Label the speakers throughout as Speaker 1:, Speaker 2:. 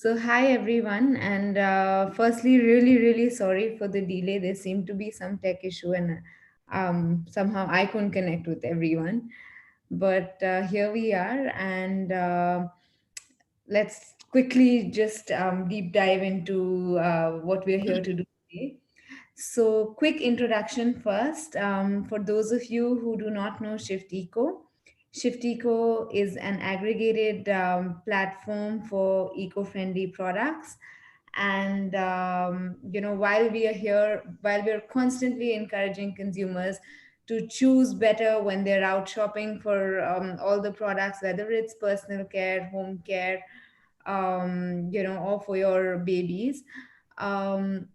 Speaker 1: So, hi everyone, and firstly, really sorry for the delay. There seemed to be some tech issue, and somehow I couldn't connect with everyone. But here we are, and let's quickly just deep dive into what we're here to do today. So, quick introduction first. For those of you who do not know Shift Eco, Shift Eco is an aggregated platform for eco-friendly products. And while we are here, while we are constantly encouraging consumers to choose better when they're out shopping for all the products, whether it's personal care, home care, or for your babies. Um,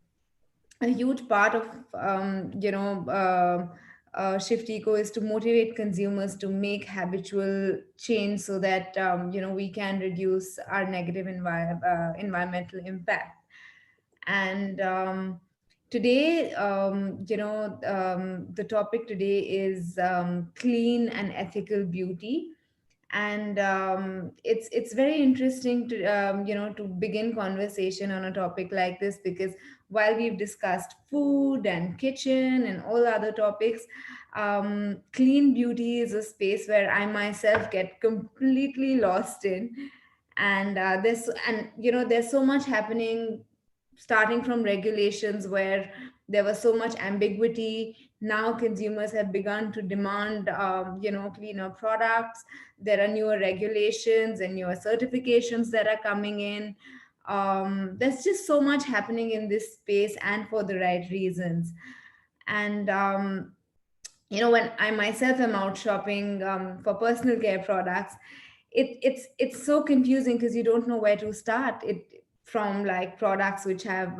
Speaker 1: a huge part of Shift Eco is to motivate consumers to make habitual change so that we can reduce our negative environmental impact. And today, the topic today is clean and ethical beauty. And it's very interesting to to begin conversation on a topic like this, because while we've discussed food and kitchen and all other topics, clean beauty is a space where I myself get completely lost in. And there's so much happening, starting from regulations where there was so much ambiguity. Now consumers have begun to demand cleaner products. There are newer regulations and newer certifications that are coming in. There's just so much happening in this space, and for the right reasons. And when I myself am out shopping for personal care products, it's so confusing because you don't know where to start it, from like products which have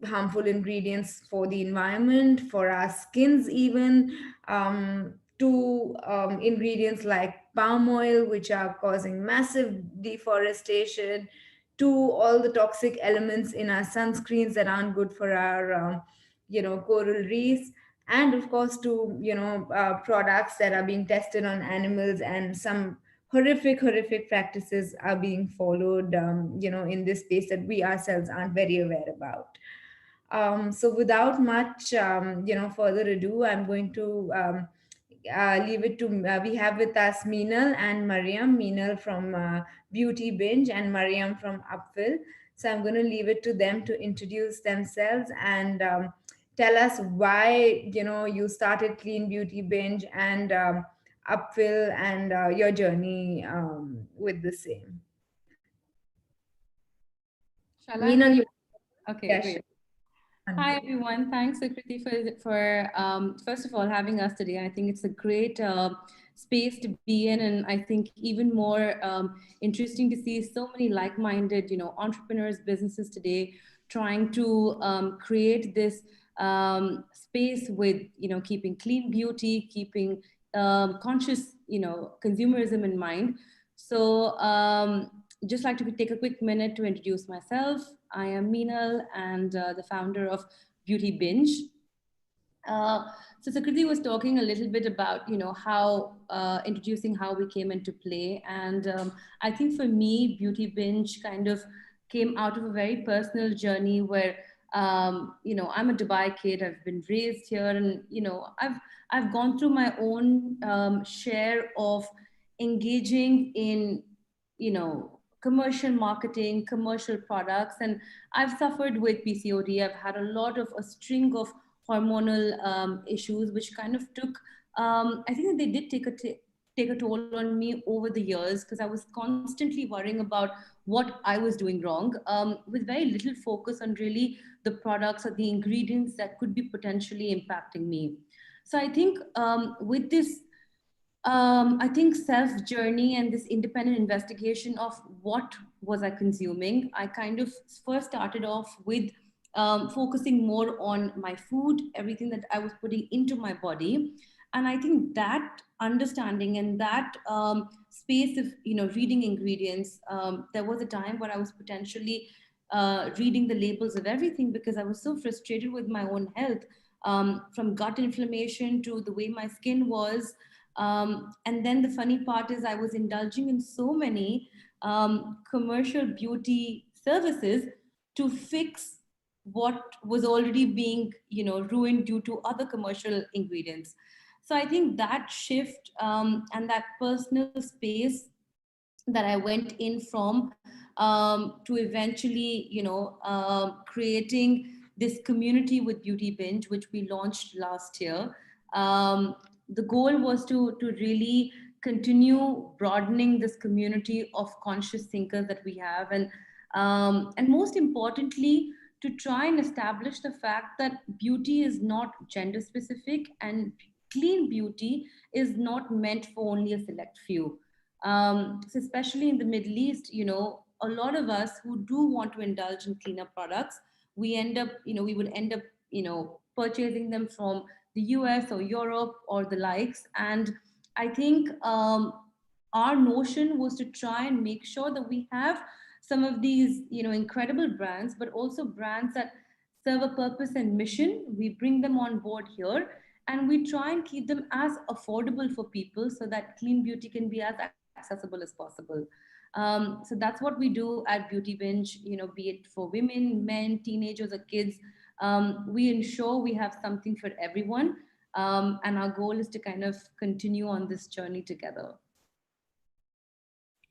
Speaker 1: harmful ingredients for the environment, for our skins even, to ingredients like palm oil, which are causing massive deforestation, to all the toxic elements in our sunscreens that aren't good for our coral reefs, and of course to products that are being tested on animals, and some horrific practices are being followed in this space that we ourselves aren't very aware about. So without much further ado, I'm going to leave it to we have with us Meenal and Mariam. Meenal from Beauty Binge and Mariam from Upfill. So I'm going to leave it to them to introduce themselves and tell us why you started Clean Beauty Binge and Upfill, and your journey with the same.
Speaker 2: Shall I?
Speaker 1: Meenal, you
Speaker 2: Okay,
Speaker 1: yeah,
Speaker 2: great.
Speaker 1: sure.
Speaker 2: Hi, everyone. Thanks, Sukriti, for first of all having us today. I think it's a great space to be in, and I think even more interesting to see so many like-minded, entrepreneurs, businesses today trying to create this space with, keeping clean beauty, keeping conscious, consumerism in mind. So, just like to take a quick minute to introduce myself. I am Meenal and the founder of Beauty Binge. Uh, so Sakriti was talking a little bit about, how introducing how we came into play, and I think for me, Beauty Binge kind of came out of a very personal journey where, I'm a Dubai kid. I've been raised here, and I've gone through my own share of engaging in, commercial marketing, commercial products, and I've suffered with PCOD. I've had a lot of a string of hormonal issues, which kind of took, I think that they did take a toll on me over the years because I was constantly worrying about what I was doing wrong, with very little focus on really the products or the ingredients that could be potentially impacting me. So I think with this I think self journey and this independent investigation of what was I consuming, I kind of first started off with focusing more on my food, everything that I was putting into my body, and I think that understanding and that space of reading ingredients. There was a time where I was potentially reading the labels of everything because I was so frustrated with my own health, from gut inflammation to the way my skin was, and then the funny part is I was indulging in so many. commercial beauty services to fix what was already being, ruined due to other commercial ingredients. So I think that shift, and that personal space that I went in from, to eventually, creating this community with Beauty Binge, which we launched last year. The goal was to really continue broadening this community of conscious thinkers that we have, and most importantly, to try and establish the fact that beauty is not gender specific, and clean beauty is not meant for only a select few. So especially in the Middle East, a lot of us who do want to indulge in cleaner products, we would end up, purchasing them from the US or Europe or the likes. And I think, our notion was to try and make sure that we have some of these, incredible brands, but also brands that serve a purpose and mission. We bring them on board here, and we try and keep them as affordable for people so that clean beauty can be as accessible as possible. So that's what we do at Beauty Binge, be it for women, men, teenagers, or kids. We ensure we have something for everyone. And our goal is to kind of continue on this journey together.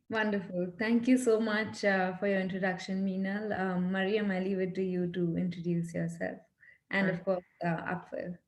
Speaker 1: Wonderful. Thank you so much for your introduction, Meenal. Mariam, I leave it to you to introduce yourself. And
Speaker 3: Sure.
Speaker 1: of course, Apfel.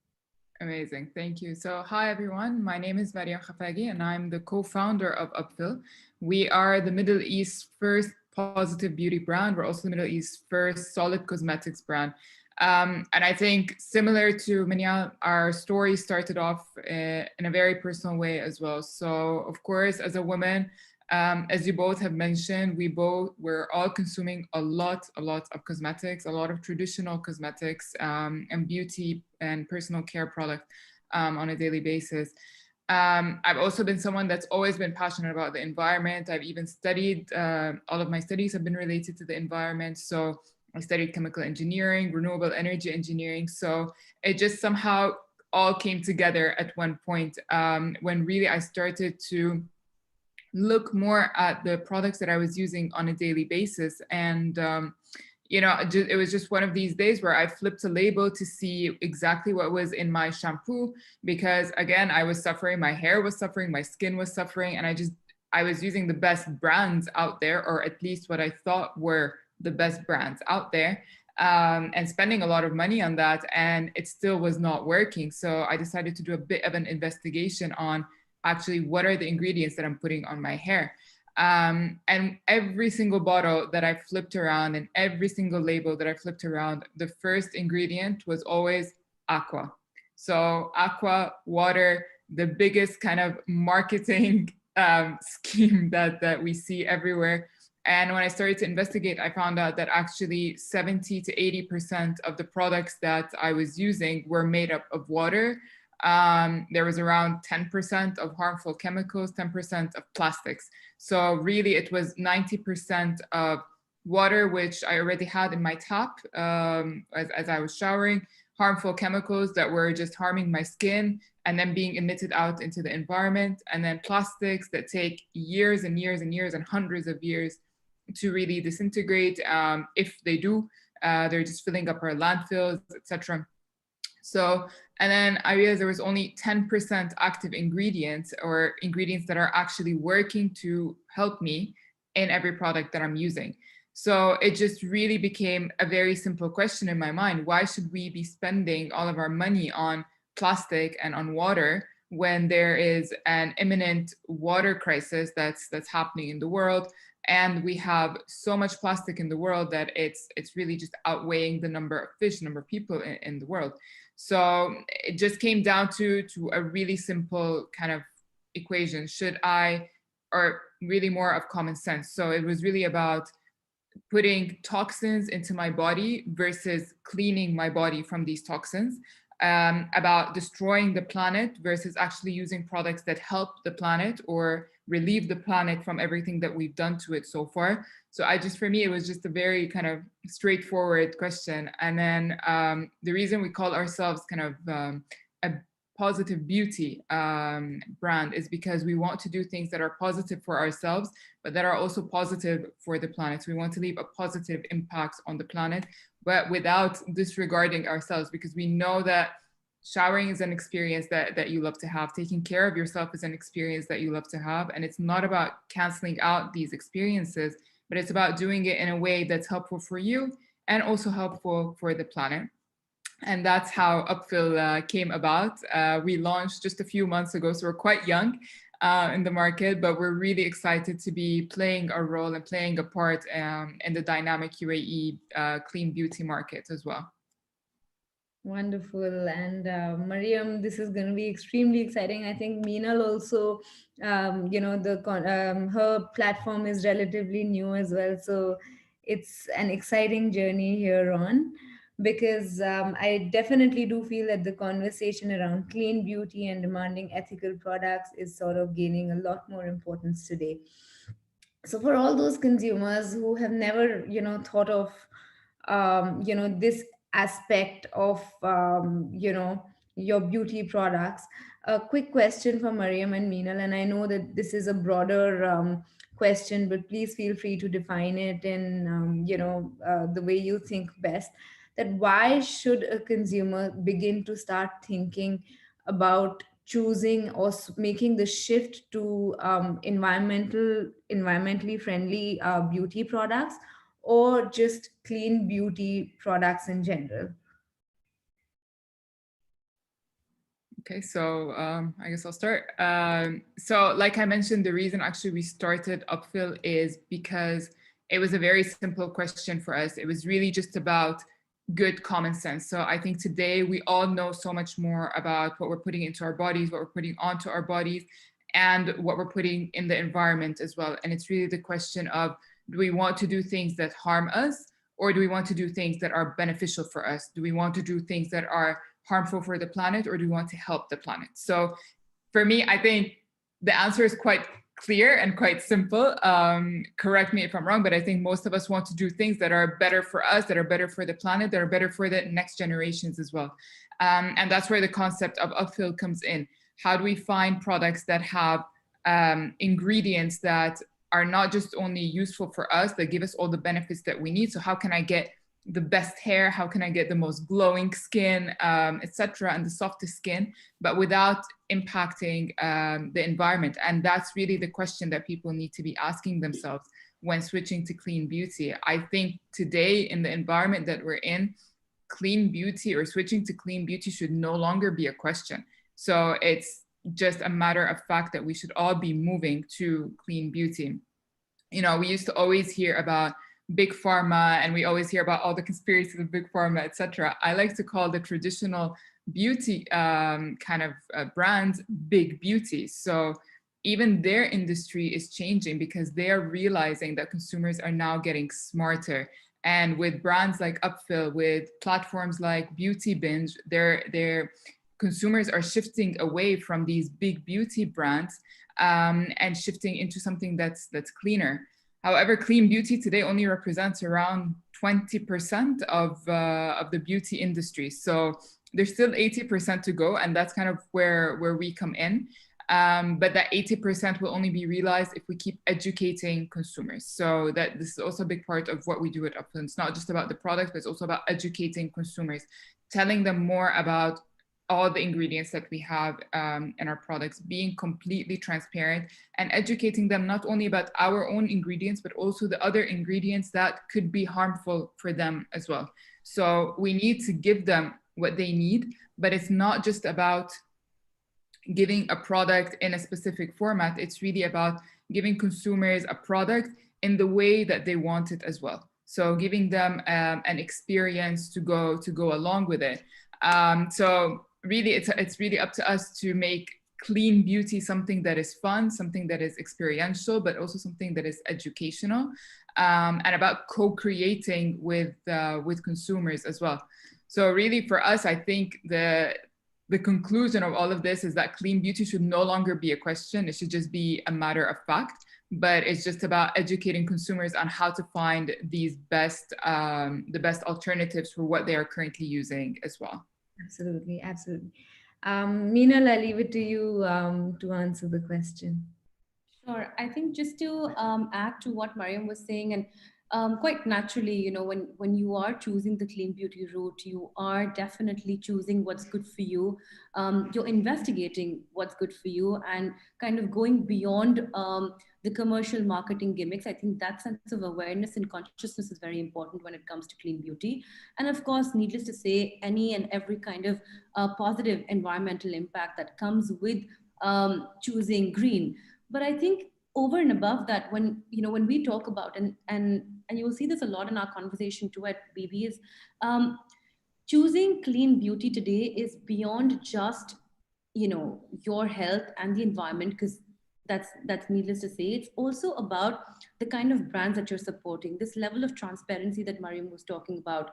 Speaker 3: Amazing. Thank you. So, hi everyone. My name is Mariam Khafagi and I'm the co-founder of Upfill. We are the Middle East's first positive beauty brand. We're also the Middle East's first solid cosmetics brand. And I think similar to Manya, our story started off in a very personal way as well. So, of course, as a woman, as you both have mentioned, we're all consuming a lot of cosmetics, a lot of traditional cosmetics, and beauty and personal care product on a daily basis. I've also been someone that's always been passionate about the environment. I've even studied, all of my studies have been related to the environment. So I studied chemical engineering, renewable energy engineering. So it just somehow all came together at one point, when really I started to look more at the products that I was using on a daily basis. And, it was just one of these days where I flipped a label to see exactly what was in my shampoo, because again, I was suffering, my hair was suffering, my skin was suffering, and I was using the best brands out there, or at least what I thought were the best brands out there, and spending a lot of money on that, and it still was not working. So I decided to do a bit of an investigation on actually what are the ingredients that I'm putting on my hair. And every single bottle that I flipped around and every single label that I flipped around, the first ingredient was always aqua. So aqua, water, the biggest kind of marketing scheme that we see everywhere. And when I started to investigate, I found out that actually 70 to 80% of the products that I was using were made up of water. There was around 10% of harmful chemicals, 10% of plastics. So really it was 90% of water, which I already had in my tap as I was showering, harmful chemicals that were just harming my skin and then being emitted out into the environment, and then plastics that take years and years and years and hundreds of years to really disintegrate. If they do, they're just filling up our landfills, etc. So, and then I realized there was only 10% active ingredients, or ingredients that are actually working to help me in every product that I'm using. So it just really became a very simple question in my mind. Why should we be spending all of our money on plastic and on water when there is an imminent water crisis that's happening in the world? And we have so much plastic in the world that it's really just outweighing the number of fish, number of people in the world. So it just came down to a really simple kind of equation. Should I, or really more of common sense. So it was really about putting toxins into my body versus cleaning my body from these toxins, about destroying the planet versus actually using products that help the planet or relieve the planet from everything that we've done to it so far. So for me, it was just a very kind of straightforward question. And then the reason we call ourselves kind of a positive beauty brand is because we want to do things that are positive for ourselves, but that are also positive for the planet. So we want to leave a positive impact on the planet, but without disregarding ourselves, because we know that showering is an experience that you love to have. Taking care of yourself is an experience that you love to have. And it's not about canceling out these experiences, but it's about doing it in a way that's helpful for you and also helpful for the planet. And that's how Upfill came about. We launched just a few months ago, so we're quite young in the market, but we're really excited to be playing a role and playing a part in the dynamic UAE clean beauty market as well.
Speaker 1: Wonderful. And Mariam, this is going to be extremely exciting. I think Meenal also, her platform is relatively new as well. So it's an exciting journey here on, because I definitely do feel that the conversation around clean beauty and demanding ethical products is sort of gaining a lot more importance today. So for all those consumers who have never thought of this aspect of your beauty products, a quick question for Mariam and Meenal, and I know that this is a broader question, but please feel free to define it in the way you think best. That why should a consumer begin to start thinking about choosing or making the shift to environmentally friendly beauty products, or just clean beauty products in general?
Speaker 3: Okay, so I guess I'll start. So like I mentioned, the reason actually we started Upfill is because it was a very simple question for us. It was really just about good common sense. So I think today we all know so much more about what we're putting into our bodies, what we're putting onto our bodies, and what we're putting in the environment as well. And it's really the question of, do we want to do things that harm us, or do we want to do things that are beneficial for us? Do we want to do things that are harmful for the planet, or do we want to help the planet? So for me, I think the answer is quite clear and quite simple. Correct me if I'm wrong, but I think most of us want to do things that are better for us, that are better for the planet, that are better for the next generations as well. And that's where the concept of Upfill comes in. How do we find products that have ingredients that are not just only useful for us, that give us all the benefits that we need? So how can I get the best hair, how can I get the most glowing skin, etc., and the softest skin, but without impacting the environment? And that's really the question that people need to be asking themselves when switching to clean beauty. I think today, in the environment that we're in, clean beauty or switching to clean beauty should no longer be a question. So it's just a matter of fact that we should all be moving to clean beauty. You know, we used to always hear about big pharma, and we always hear about all the conspiracies of big pharma, etc. I like to call the traditional beauty brands big beauty. So even their industry is changing because they are realizing that consumers are now getting smarter. And with brands like Upfill, with platforms like Beauty Binge, their consumers are shifting away from these big beauty brands and shifting into something that's cleaner. However, clean beauty today only represents around 20% of the beauty industry. So there's still 80% to go, and that's kind of where we come in. But that 80% will only be realized if we keep educating consumers. So that this is also a big part of what we do at Upfill. It's not just about the product, but it's also about educating consumers, telling them more about all the ingredients that we have in our products, being completely transparent and educating them not only about our own ingredients, but also the other ingredients that could be harmful for them as well. So we need to give them what they need, but it's not just about giving a product in a specific format. It's really about giving consumers a product in the way that they want it as well. So giving them an experience to go along with it. So really, it's really up to us to make clean beauty something that is fun, something that is experiential, but also something that is educational, and about co-creating with consumers as well. So really, for us, I think the conclusion of all of this is that clean beauty should no longer be a question. It should just be a matter of fact. But it's just about educating consumers on how to find these the best alternatives for what they are currently using as well.
Speaker 1: Absolutely, absolutely. Meenal, I'll leave it to you to answer the question.
Speaker 2: Sure. I think just to add to what Mariam was saying, and quite naturally, when you are choosing the clean beauty route, you are definitely choosing what's good for you. You're investigating what's good for you and kind of going beyond the commercial marketing gimmicks. I think that sense of awareness and consciousness is very important when it comes to clean beauty. And of course, needless to say, any and every kind of positive environmental impact that comes with choosing green. But I think over and above that, when we talk about, and you'll see this a lot in our conversation too at BB, is um, choosing clean beauty today is beyond just your health and the environment, because that's needless to say. It's also about the kind of brands that you're supporting, this level of transparency that Mariam was talking about.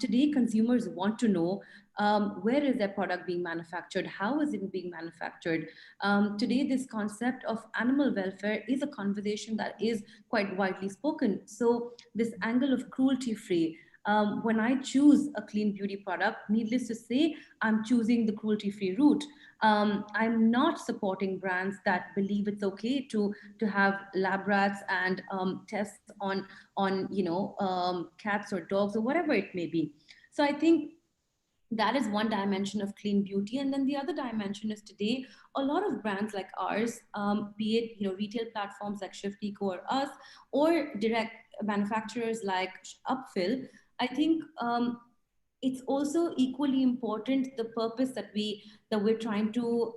Speaker 2: Today consumers want to know, where is their product being manufactured, how is it being manufactured. Today this concept of animal welfare is a conversation that is quite widely spoken. So this angle of cruelty free, when I choose a clean beauty product, needless to say, I'm choosing the cruelty free route. I'm not supporting brands that believe it's okay to have lab rats and tests on cats or dogs or whatever it may be. So I think that is one dimension of clean beauty. And then the other dimension is today a lot of brands like ours, be it retail platforms like Shift Eco or us, or direct manufacturers like Upfill. I think it's also equally important the purpose that we're trying to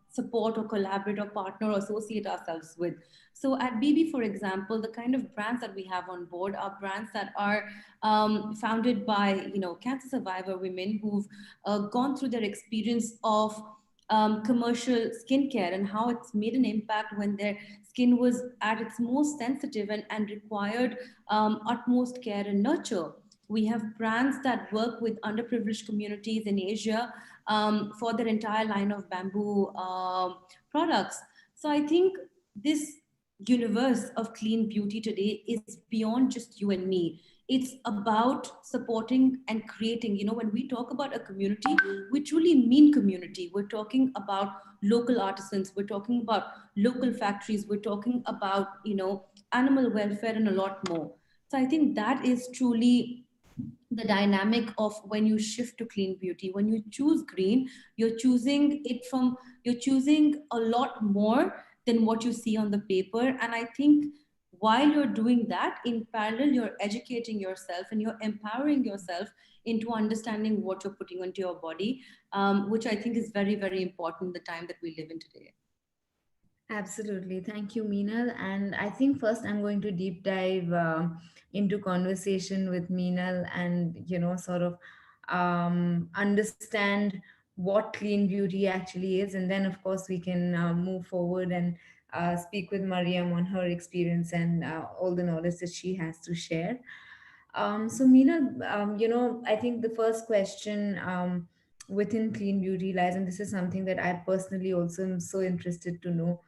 Speaker 2: support or collaborate or partner or associate ourselves with. So at BB, for example, the kind of brands that we have on board are brands that are founded by cancer survivor women who've gone through their experience of commercial skincare and how it's made an impact when their skin was at its most sensitive and required utmost care and nurture. We have brands that work with underprivileged communities in Asia for their entire line of bamboo products. So I think this universe of clean beauty today is beyond just you and me. It's about supporting and creating. When we talk about a community, we truly mean community. We're talking about local artisans, we're talking about local factories, we're talking about, animal welfare and a lot more. So I think that is truly the dynamic of when you shift to clean beauty. When you choose green, you're choosing a lot more than what you see on the paper. And I think while you're doing that, in parallel you're educating yourself and you're empowering yourself into understanding what you're putting onto your body, which I think is very, very important the time that we live in today.
Speaker 1: Absolutely. Thank you, Meenal. And I think first I'm going to deep dive into conversation with Meenal and, sort of understand what clean beauty actually is. And then, of course, we can move forward and speak with Mariam on her experience and all the knowledge that she has to share. So, Meenal, I think the first question within clean beauty lies, and this is something that I personally also am so interested to know.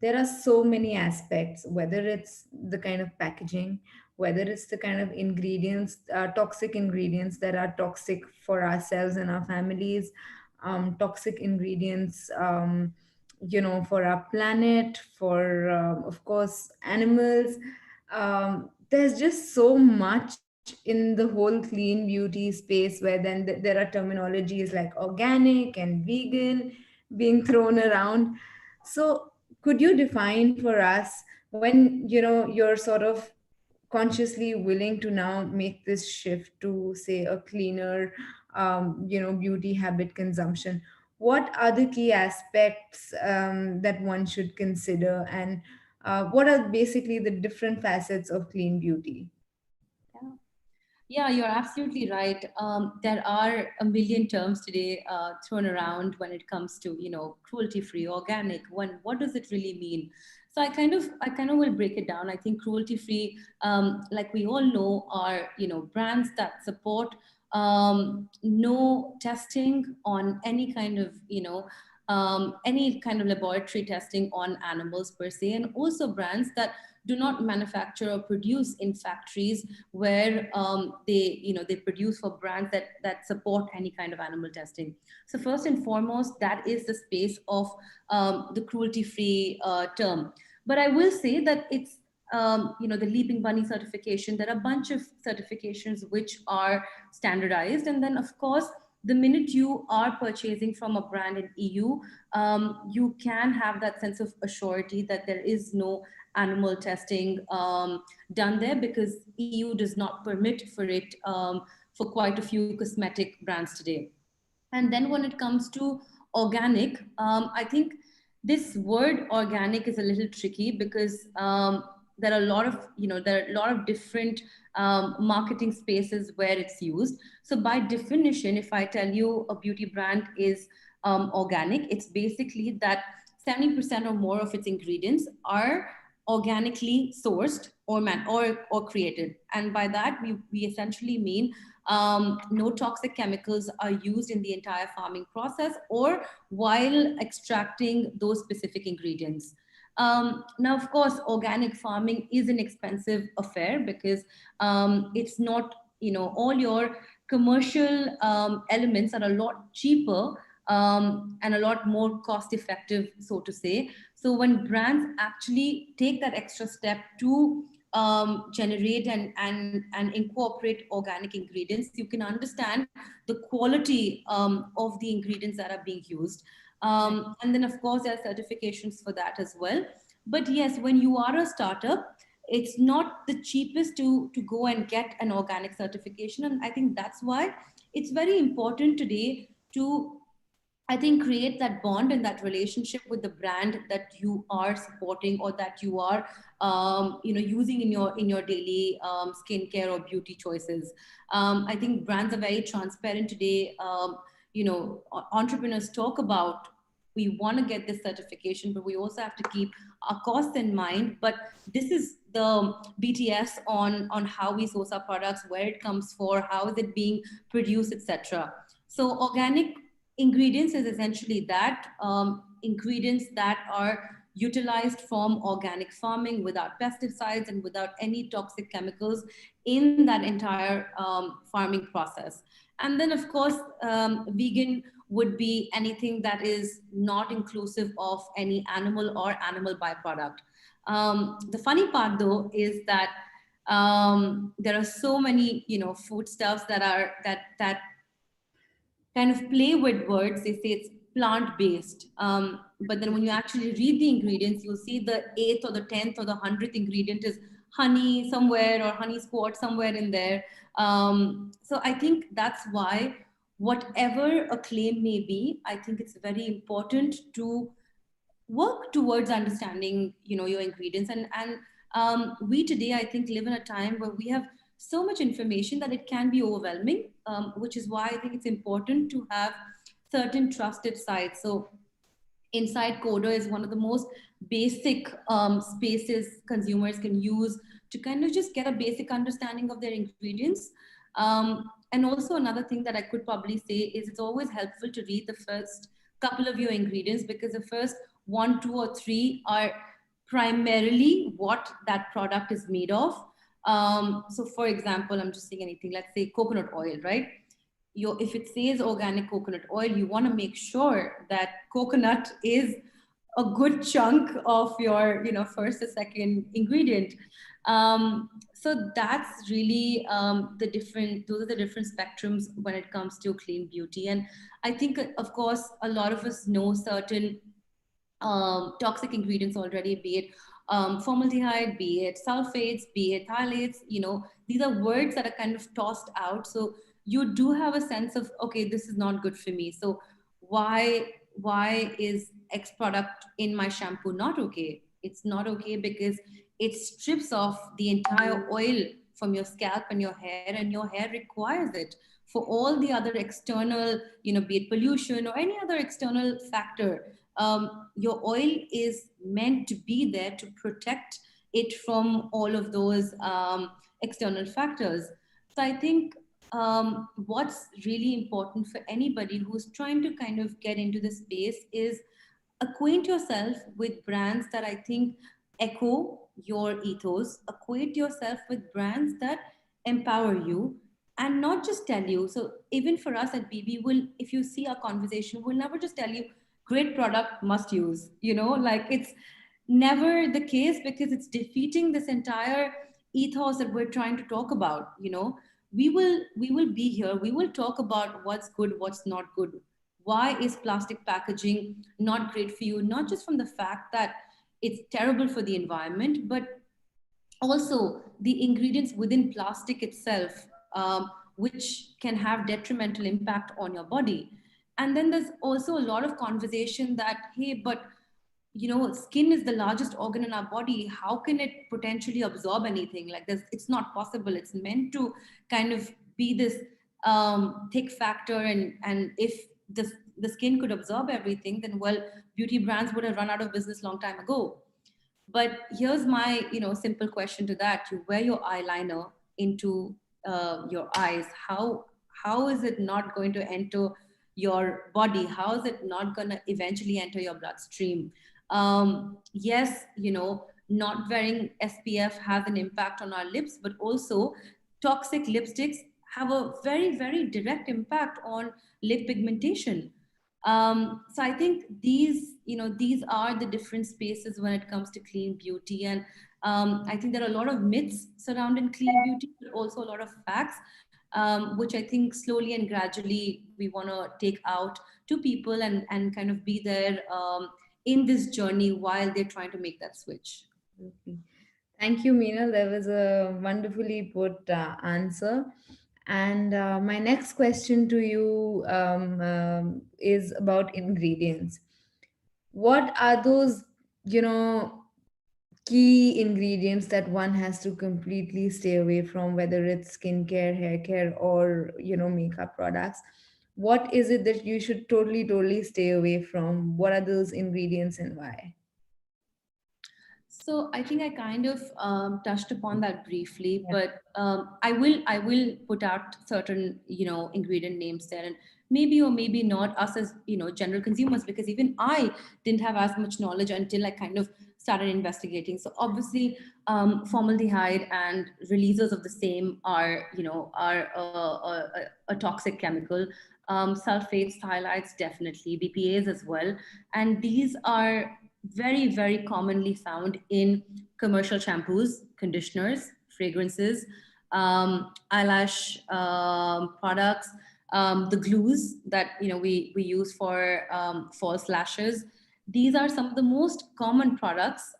Speaker 1: There are so many aspects, whether it's the kind of packaging, whether it's the kind of ingredients, toxic ingredients that are toxic for ourselves and our families, toxic ingredients, for our planet, for, of course, animals. There's just so much in the whole clean beauty space where then there are terminologies like organic and vegan being thrown around. So could you define for us, when you're sort of consciously willing to now make this shift to, say, a cleaner beauty habit consumption, what are the key aspects that one should consider, and what are basically the different facets of clean beauty?
Speaker 2: Yeah. Yeah, you're absolutely right. There are a million terms today thrown around when it comes to, cruelty-free, organic. What does it really mean? So I kind of will break it down. I think cruelty-free, like we all know, are brands that support no testing on any kind of laboratory testing on animals per se, and also brands that do not manufacture or produce in factories where they produce for brands that support any kind of animal testing. So first and foremost, that is the space of the cruelty-free term. But I will say that it's the Leaping Bunny certification. There are a bunch of certifications which are standardized, and then of course, the minute you are purchasing from a brand in EU, you can have that sense of assurity that there is no animal testing done there, because EU does not permit for it for quite a few cosmetic brands today. And then when it comes to organic, I think this word organic is a little tricky, because there are a lot of different marketing spaces where it's used. So by definition, if I tell you a beauty brand is organic, it's basically that 70% or more of its ingredients are organically sourced or created. And by that, we essentially mean no toxic chemicals are used in the entire farming process or while extracting those specific ingredients. Now, of course, organic farming is an expensive affair, because it's not, all your commercial elements are a lot cheaper and a lot more cost effective, so to say. So when brands actually take that extra step to generate and incorporate organic ingredients, you can understand the quality of the ingredients that are being used. And then, of course, there are certifications for that as well. But yes, when you are a startup, it's not the cheapest to go and get an organic certification. And I think that's why it's very important today to, I think, create that bond and that relationship with the brand that you are supporting or that you are, using in your daily skincare or beauty choices. I think brands are very transparent today. Entrepreneurs talk about, we want to get this certification, but we also have to keep our costs in mind. But this is the BTS on how we source our products, where it comes for, how is it being produced, etc. So organic ingredients is essentially that, ingredients that are utilized from organic farming without pesticides and without any toxic chemicals in that entire farming process. And then, of course, vegan would be anything that is not inclusive of any animal or animal byproduct. The funny part, though, is that there are so many, foodstuffs that kind of play with words. They say it's plant-based, but then when you actually read the ingredients, you'll see the 8th or the 10th or the 100th ingredient is honey somewhere, or honey squat somewhere in there. So I think that's why, whatever a claim may be, I think it's very important to work towards understanding, your ingredients. And we today, I think, live in a time where we have so much information that it can be overwhelming, which is why I think it's important to have certain trusted sites. So Inside Coder is one of the most basic spaces consumers can use to kind of just get a basic understanding of their ingredients. And also another thing that I could probably say is it's always helpful to read the first couple of your ingredients, because the first 1, 2, or 3 are primarily what that product is made of. So for example, I'm just saying anything, let's say coconut oil, right? If it says organic coconut oil, you want to make sure that coconut is a good chunk of your, first or second ingredient. So that's really those are the different spectrums when it comes to clean beauty. And I think, of course, a lot of us know certain toxic ingredients already, be it formaldehyde, be it sulfates, be it phthalates. These are words that are kind of tossed out. So you do have a sense of, okay, this is not good for me. So why is X product in my shampoo not okay? It's not okay because it strips off the entire oil from your scalp and your hair requires it for all the other external, be it pollution or any other external factor. Your oil is meant to be there to protect it from all of those external factors. So I think what's really important for anybody who's trying to kind of get into the space is acquaint yourself with brands that I think echo your ethos, equate yourself with brands that empower you and not just tell you. So even for us at BB, will if you see our conversation, we'll never just tell you great product must use. Like it's never the case because it's defeating this entire ethos that we're trying to talk about. We will be here. We will talk about what's good, what's not good. Why is plastic packaging not great for you? Not just from the fact that it's terrible for the environment, but also the ingredients within plastic itself, which can have detrimental impact on your body. And then there's also a lot of conversation that, hey, but skin is the largest organ in our body. How can it potentially absorb anything? Like this, it's not possible. It's meant to kind of be this thick factor, and if the skin could absorb everything, then well, beauty brands would have run out of business long time ago. But here's my, simple question to that: you wear your eyeliner into your eyes. How is it not going to enter your body? How is it not going to eventually enter your bloodstream? Yes, not wearing SPF has an impact on our lips, but also toxic lipsticks have a very, very direct impact on lip pigmentation. So I think these are the different spaces when it comes to clean beauty. And I think there are a lot of myths surrounding clean beauty, but also a lot of facts, which I think slowly and gradually we want to take out to people, and kind of be there in this journey while they're trying to make that switch.
Speaker 1: Okay. Thank you, Meena. That was a wonderfully put answer. And my next question to you is about ingredients. What are those, you know, key ingredients that one has to completely stay away from, whether it's skincare, hair care, or, makeup products? What is it that you should totally, totally stay away from? What are those ingredients and why?
Speaker 2: So I think I kind of touched upon that briefly,
Speaker 1: Yeah.
Speaker 2: but I will put out certain ingredient names there, and maybe or maybe not us as general consumers, because even I didn't have as much knowledge until I kind of started investigating. So obviously, formaldehyde and releases of the same are a toxic chemical. Sulfates, phthalates, definitely BPA's as well, and these are very, very commonly found in commercial shampoos, conditioners, fragrances, eyelash products, the glues that we use for false lashes. These are some of the most common products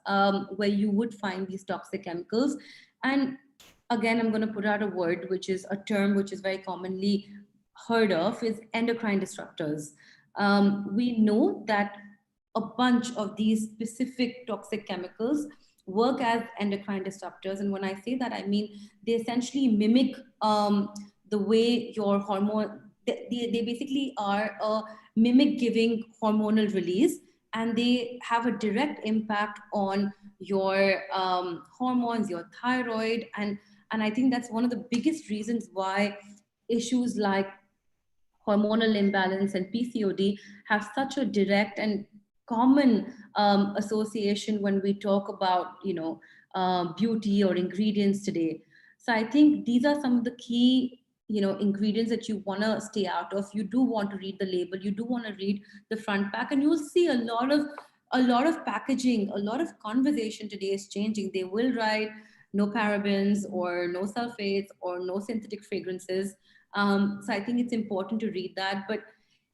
Speaker 2: where you would find these toxic chemicals. And again, I'm going to put out a word, which is a term which is very commonly heard of, is endocrine disruptors. We know that a bunch of these specific toxic chemicals work as endocrine disruptors. And when I say that, I mean they essentially mimic the way your hormone, they basically are a mimic giving hormonal release, and they have a direct impact on your hormones, your thyroid. And I think that's one of the biggest reasons why issues like hormonal imbalance and PCOD have such a direct and common association when we talk about beauty or ingredients today. So I think these are some of the key ingredients that you want to stay out of. You do want to read the label, you do want to read the front pack, and you'll see a lot of packaging, a lot of conversation today is changing. They will write no parabens or no sulfates or no synthetic fragrances. So I think it's important to read that. But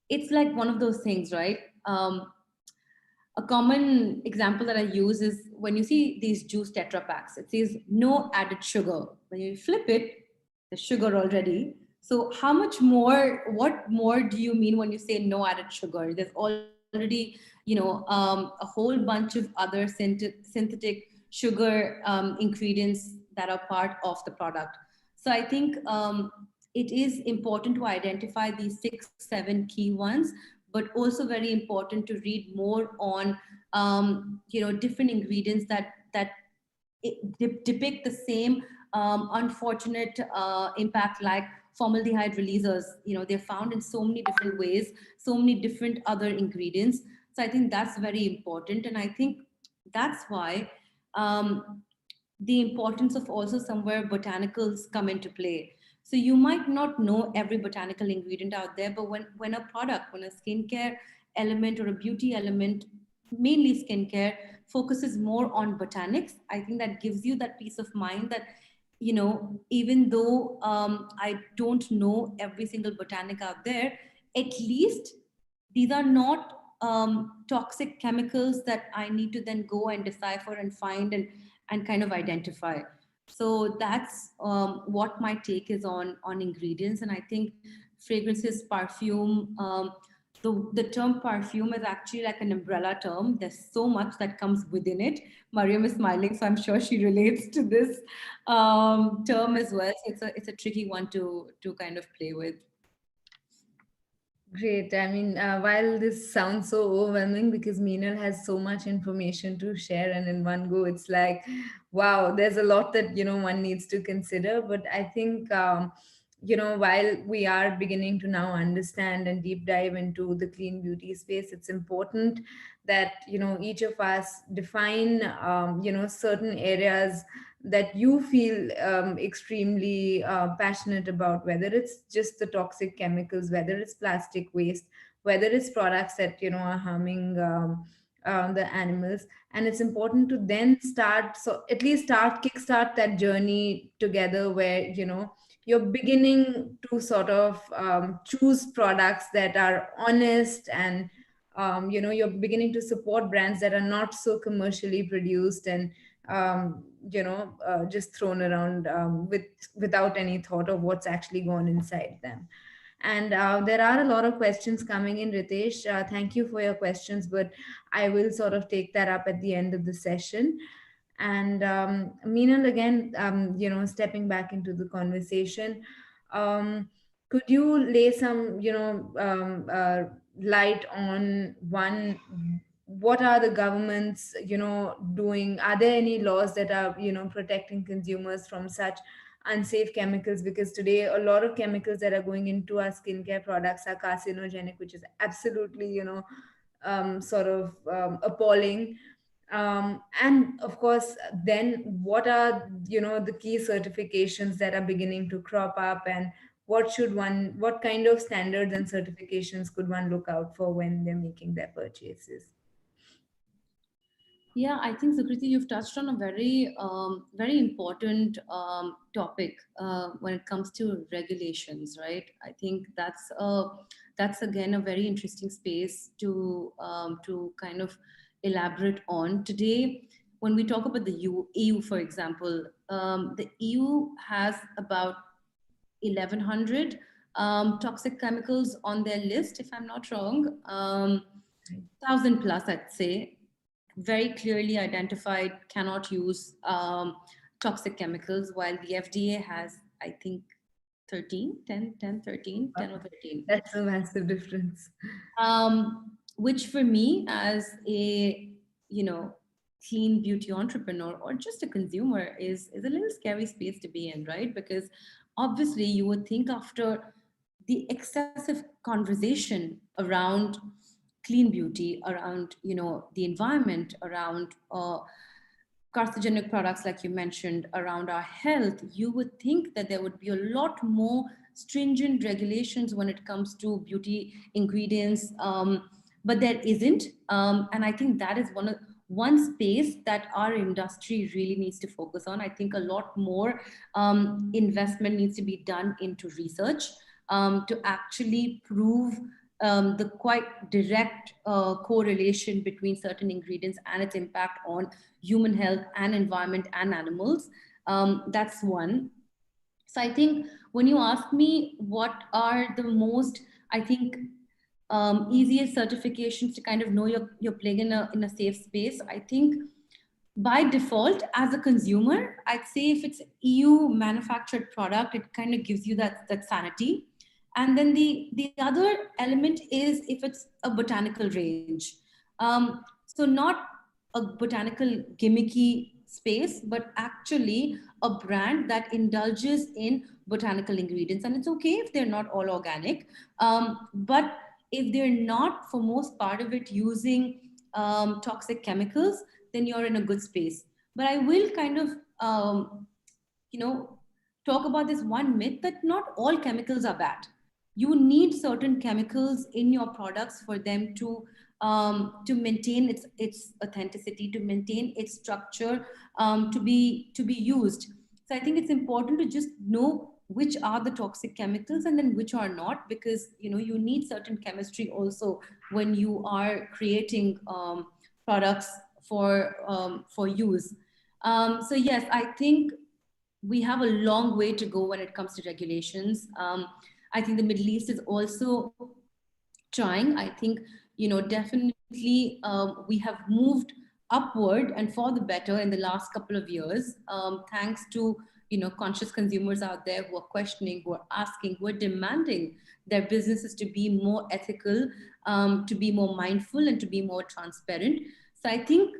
Speaker 2: it's like one of those things, right? A common example that I use is when you see these juice Tetra packs, it says no added sugar. When you flip it, there's sugar already. So how much more, what more do you mean when you say no added sugar? There's already, a whole bunch of other synthetic sugar ingredients that are part of the product. So I think it is important to identify these 6, 7 key ones, but also very important to read more on different ingredients that depict the same unfortunate impact, like formaldehyde releasers. They're found in so many different ways, so many different other ingredients. So I think that's very important, and I think that's why the importance of also somewhere botanicals come into play. So you might not know every botanical ingredient out there, but when a product, when a skincare element or a beauty element, mainly skincare, focuses more on botanics, I think that gives you that peace of mind that, even though I don't know every single botanic out there, at least these are not toxic chemicals that I need to then go and decipher and find and kind of identify. So that's what my take is on ingredients. And I think fragrances, perfume, the term perfume is actually like an umbrella term. There's so much that comes within it. Mariam is smiling, so I'm sure she relates to this term as well. So it's a tricky one to kind of play with.
Speaker 1: Great. I mean, while this sounds so overwhelming because Meenal has so much information to share, and in one go, it's like, wow, there's a lot that, one needs to consider. But I think, while we are beginning to now understand and deep dive into the clean beauty space, it's important that, each of us define, certain areas that you feel extremely passionate about, whether it's just the toxic chemicals, whether it's plastic waste, whether it's products that are harming the animals. And it's important to then start, so at least kickstart that journey together, where you're beginning to sort of choose products that are honest, and you're beginning to support brands that are not so commercially produced, and just thrown around without any thought of what's actually gone inside them. And there are a lot of questions coming in, Ritesh. Thank you for your questions, but I will sort of take that up at the end of the session. And Meenal, again, stepping back into the conversation, um, could you lay some, light on one? What are the governments, doing? Are there any laws that are, protecting consumers from such unsafe chemicals? Because today, a lot of chemicals that are going into our skincare products are carcinogenic, which is absolutely, sort of appalling. And of course, then what are the key certifications that are beginning to crop up, and what kind of standards and certifications could one look out for when they're making their purchases?
Speaker 2: Yeah, I think Sukriti, you've touched on a very important topic when it comes to regulations, right? I think that's again a very interesting space to kind of elaborate on today. When we talk about the EU, for example, the EU has about 1,100 toxic chemicals on their list, if I'm not wrong, 1,000 plus, I'd say, very clearly identified, cannot use toxic chemicals, while the FDA has, I think, 10 or 13.
Speaker 1: That's a massive difference.
Speaker 2: Which for me, as a, clean beauty entrepreneur or just a consumer, is a little scary space to be in, right? Because obviously you would think, after the excessive conversation around clean beauty, around the environment, around carcinogenic products, like you mentioned, around our health, you would think that there would be a lot more stringent regulations when it comes to beauty ingredients, but there isn't. And I think that is one space that our industry really needs to focus on. I think a lot more investment needs to be done into research to actually prove the quite direct correlation between certain ingredients and its impact on human health and environment and animals. That's one. So I think when you ask me what are the most, I think, easiest certifications to kind of know you're playing in a safe space, I think by default, as a consumer, I'd say if it's EU manufactured product, it kind of gives you that sanity. And then the other element is if it's a botanical range. So not a botanical gimmicky space, but actually a brand that indulges in botanical ingredients. And it's okay if they're not all organic, but if they're not, for most part of it, using toxic chemicals, then you're in a good space. But I will kind of, you know, talk about this one myth that not all chemicals are bad. You need certain chemicals in your products for them to maintain its authenticity, to maintain its structure, to be used. So I think it's important to just know which are the toxic chemicals and then which are not, because you need certain chemistry also when you are creating products for use. So yes, I think we have a long way to go when it comes to regulations. I think the Middle East is also trying. I think, definitely we have moved upward and for the better in the last couple of years, thanks to, conscious consumers out there who are questioning, who are asking, who are demanding their businesses to be more ethical, to be more mindful, and to be more transparent. So I think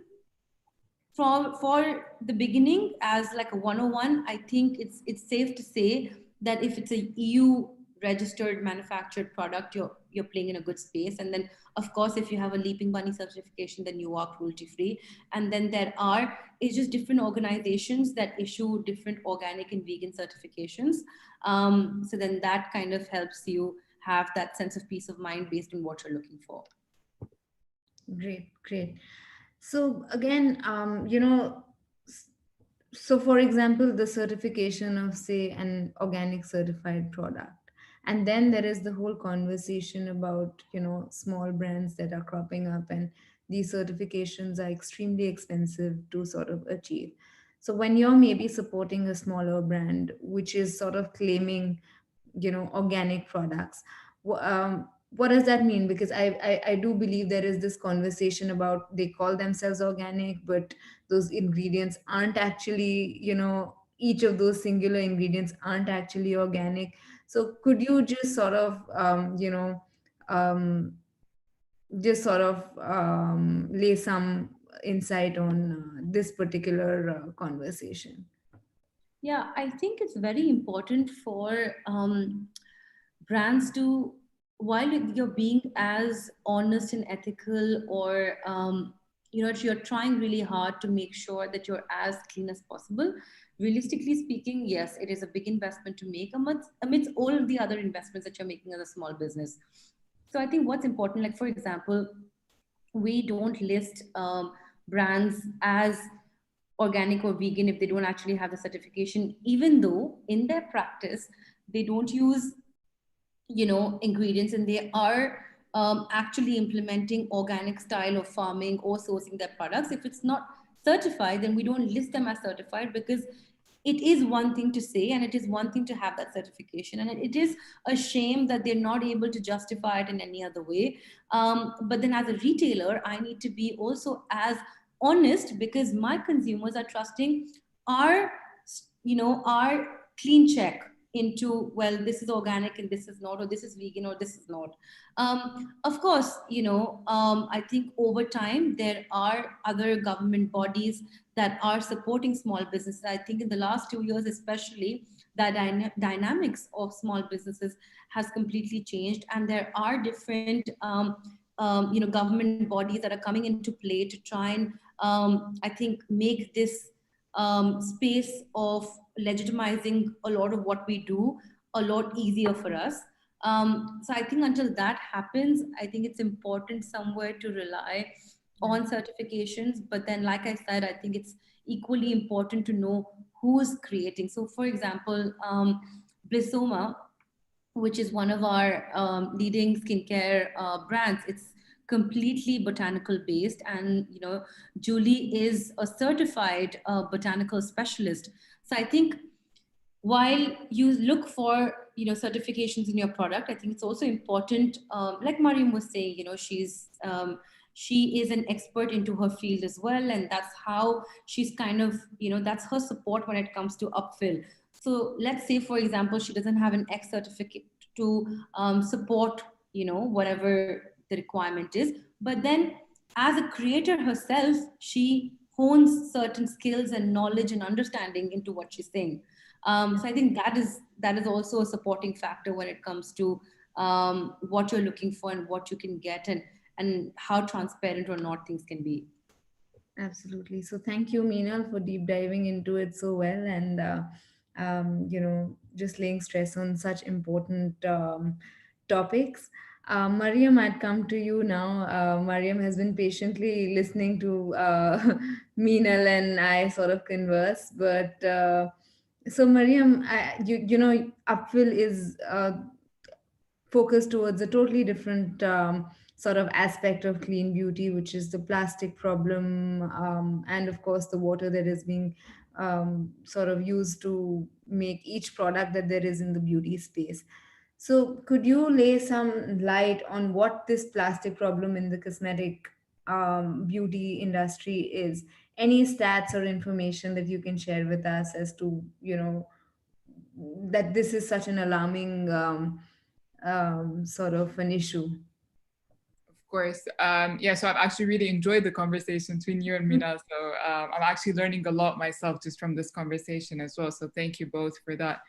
Speaker 2: for the beginning, as like a 101, I think it's safe to say that if it's a EU registered manufactured product, you're playing in a good space. And then of course, if you have a Leaping Bunny certification, then you are cruelty free. And then there are, it's just different organizations that issue different organic and vegan certifications. So then that kind of helps you have that sense of peace of mind based on what you're looking for.
Speaker 1: Great, great. So again, so for example, the certification of, say, an organic certified product. And then there is the whole conversation about, small brands that are cropping up, and these certifications are extremely expensive to sort of achieve. So when you're maybe supporting a smaller brand, which is sort of claiming, organic products, what does that mean? Because I do believe there is this conversation about they call themselves organic, but those ingredients aren't actually, each of those singular ingredients aren't actually organic. So could you just sort of, um, lay some insight on this particular conversation?
Speaker 2: Yeah, I think it's very important for brands to, while you're being as honest and ethical, or you're trying really hard to make sure that you're as clean as possible. Realistically speaking, yes, it is a big investment to make amidst all of the other investments that you're making as a small business. So I think what's important, like for example, we don't list brands as organic or vegan if they don't actually have the certification, even though in their practice they don't use ingredients, and they are actually implementing organic style of farming or sourcing their products. If it's not certified, then we don't list them as certified, because it is one thing to say and it is one thing to have that certification, and it is a shame that they're not able to justify it in any other way. But then as a retailer, I need to be also as honest, because my consumers are trusting our our clean check into, well, this is organic and this is not, or this is vegan or this is not. Of course, I think over time there are other government bodies that are supporting small businesses. I think in the last 2 years especially, the dynamics of small businesses has completely changed, and there are different government bodies that are coming into play to try and I think make this space of legitimizing a lot of what we do a lot easier for us. So I think until that happens, I think it's important somewhere to rely on certifications. But then, like I said, I think it's equally important to know who's creating. So, for example, Blissoma, which is one of our leading skincare brands, it's completely botanical based, and Julie is a certified botanical specialist. So I think while you look for certifications in your product, I think it's also important, like Mariam was saying, she is an expert into her field as well, and that's how she's kind of that's her support when it comes to upfill. So let's say, for example, she doesn't have an X certificate to support whatever the requirement is, but then as a creator herself, she hones certain skills and knowledge and understanding into what she's saying. So I think that is also a supporting factor when it comes to what you're looking for and what you can get, and how transparent or not things can be.
Speaker 1: Absolutely. So thank you, Meenal, for deep diving into it so well and, just laying stress on such important topics. Mariam, I'd come to you now. Mariam has been patiently listening to Meenal and I sort of converse. But so, Mariam, Upfill is focused towards a totally different sort of aspect of clean beauty, which is the plastic problem, and of course the water that is being sort of used to make each product that there is in the beauty space. So, could you lay some light on what this plastic problem in the cosmetic beauty industry is? Any stats or information that you can share with us as to, that this is such an alarming sort of an issue?
Speaker 3: Of course. Yeah, so I've actually really enjoyed the conversation between you and Mina. So I'm actually learning a lot myself just from this conversation as well. So thank you both for that.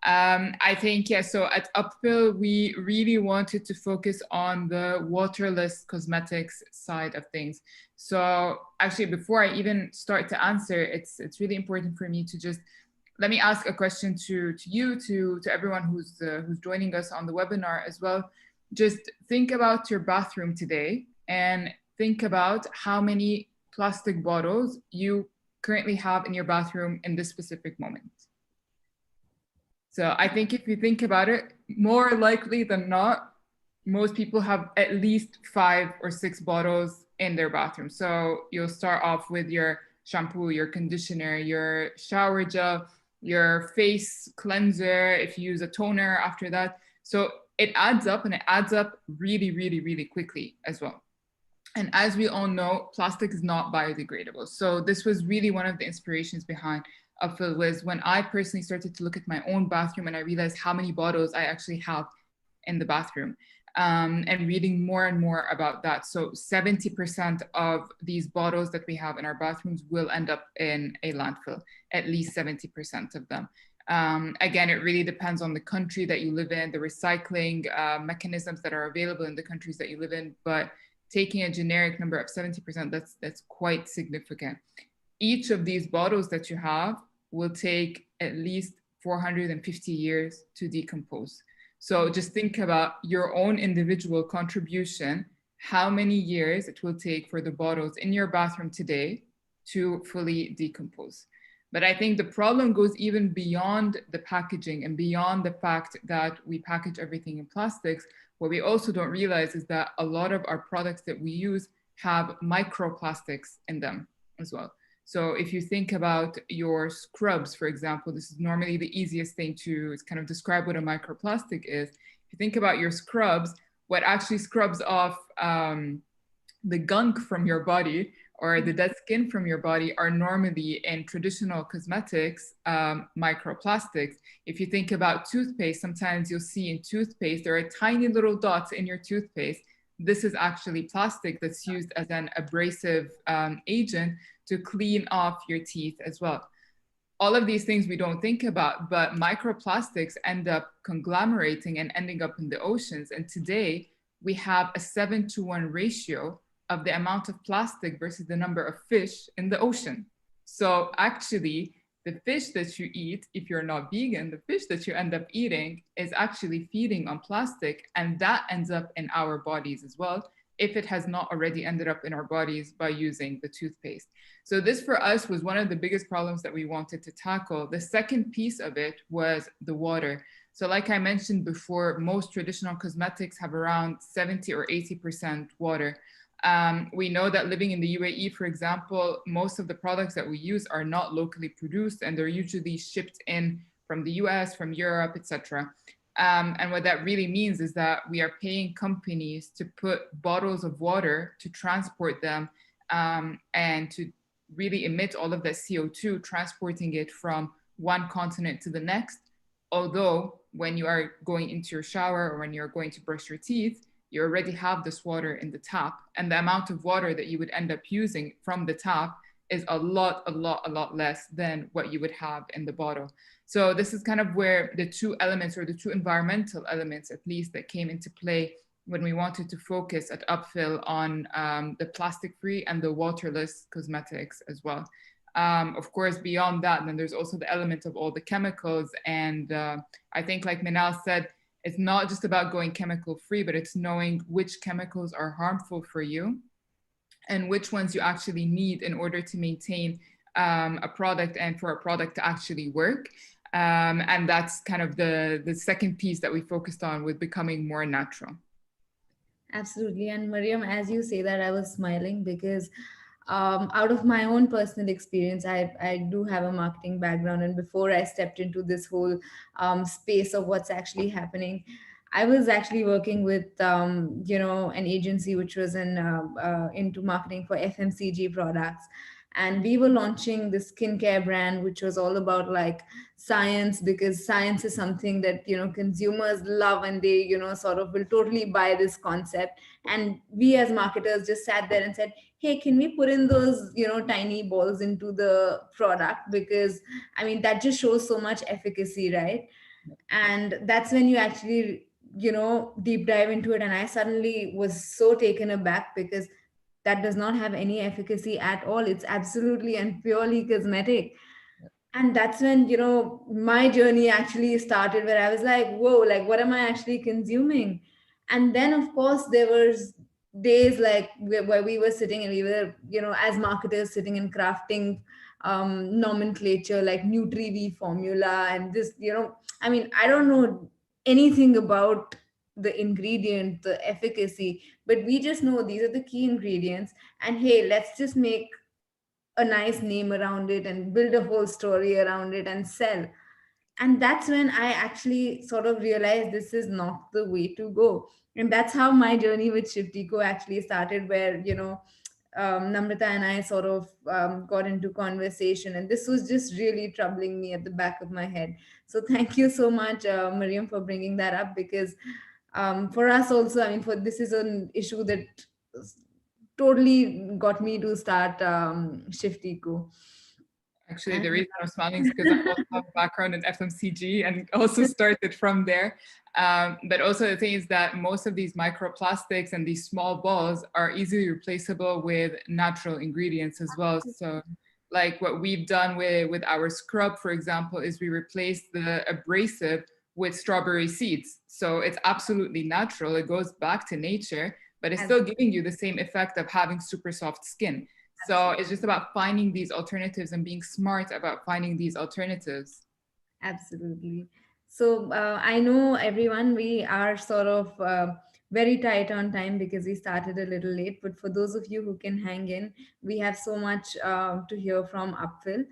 Speaker 3: I think, yeah, so at Upfill, we really wanted to focus on the waterless cosmetics side of things. So actually, before I even start to answer, it's really important for me to just let me ask a question to you, to everyone who's joining us on the webinar as well. Just think about your bathroom today and think about how many plastic bottles you currently have in your bathroom in this specific moment. So I think if you think about it, more likely than not, most people have at least 5 or 6 bottles in their bathroom. So you'll start off with your shampoo, your conditioner, your shower gel, your face cleanser, if you use a toner after that. So it adds up, and it adds up really, really, really quickly as well. And as we all know, plastic is not biodegradable. So this was really one of the inspirations behind Upfill, was when I personally started to look at my own bathroom and I realized how many bottles I actually have in the bathroom. And reading more and more about that. So 70% of these bottles that we have in our bathrooms will end up in a landfill, at least 70% of them. Again, it really depends on the country that you live in, the recycling mechanisms that are available in the countries that you live in, but taking a generic number of 70%, that's quite significant. Each of these bottles that you have will take at least 450 years to decompose. So just think about your own individual contribution, how many years it will take for the bottles in your bathroom today to fully decompose. But I think the problem goes even beyond the packaging and beyond the fact that we package everything in plastics. What we also don't realize is that a lot of our products that we use have microplastics in them as well. So if you think about your scrubs, for example, this is normally the easiest thing to kind of describe what a microplastic is. If you think about your scrubs, what actually scrubs off the gunk from your body or the dead skin from your body are normally, in traditional cosmetics, microplastics. If you think about toothpaste, sometimes you'll see in toothpaste, there are tiny little dots in your toothpaste. This is actually plastic that's used as an abrasive agent to clean off your teeth as well. All of these things we don't think about, but microplastics end up conglomerating and ending up in the oceans. And today we have a 7-to-1 ratio of the amount of plastic versus the number of fish in the ocean. So actually, the fish that you eat, if you're not vegan, the fish that you end up eating is actually feeding on plastic, and that ends up in our bodies as well, if it has not already ended up in our bodies by using the toothpaste. So this for us was one of the biggest problems that we wanted to tackle. The second piece of it was the water. So like I mentioned before, most traditional cosmetics have around 70 or 80% water. We know that living in the UAE, for example, most of the products that we use are not locally produced, and they're usually shipped in from the US, from Europe, etc. And what that really means is that we are paying companies to put bottles of water to transport them and to really emit all of that CO2, transporting it from one continent to the next. Although when you are going into your shower or when you're going to brush your teeth, you already have this water in the tap, and the amount of water that you would end up using from the tap is a lot less than what you would have in the bottle. So this is kind of where the two elements, or the two environmental elements at least, that came into play when we wanted to focus at Upfill on the plastic-free and the waterless cosmetics as well. Of course, beyond that, then there's also the element of all the chemicals. And I think, like Minal said, it's not just about going chemical-free, but it's knowing which chemicals are harmful for you and which ones you actually need in order to maintain a product and for a product to actually work. And that's kind of the second piece that we focused on with becoming more natural.
Speaker 1: Absolutely. And Mariam, as you say that, I was smiling because out of my own personal experience, I do have a marketing background. And before I stepped into this whole space of what's actually happening, I was actually working with, an agency which was into marketing for FMCG products. And we were launching this skincare brand, which was all about like science, because science is something that, consumers love, and they, sort of will totally buy this concept. And we as marketers just sat there and said, hey, can we put in those, tiny balls into the product? Because I mean, that just shows so much efficacy, right? And that's when you actually, deep dive into it. And I suddenly was so taken aback, because that does not have any efficacy at all. It's absolutely and purely cosmetic. And that's when, my journey actually started, where I was like, whoa, like, what am I actually consuming? And then, of course, there was days like where we were sitting and we were, as marketers, sitting and crafting nomenclature like NutriV formula and this, I mean, I don't know anything about the ingredient, the efficacy, but we just know these are the key ingredients. And hey, let's just make a nice name around it and build a whole story around it and sell. And that's when I actually sort of realized this is not the way to go. And that's how my journey with Shiftico actually started, where, Namrata and I sort of got into conversation, and this was just really troubling me at the back of my head. So thank you so much, Miriam, for bringing that up, because for us also, I mean, for this is an issue that totally got me to start Shiftico.
Speaker 3: Actually, the
Speaker 1: And
Speaker 3: reason I'm smiling is because I also have a background in FMCG and also started from there. But also the thing is that most of these microplastics and these small balls are easily replaceable with natural ingredients as well. So like what we've done with our scrub, for example, is we replaced the abrasive with strawberry seeds. So it's absolutely natural. It goes back to nature, but it's still giving you the same effect of having super soft skin. So it's just about finding these alternatives and being smart about finding these alternatives.
Speaker 1: absolutely. So I know everyone, we are sort of very tight on time because we started a little late. But for those of you who can hang in, we have so much to hear from Upfill,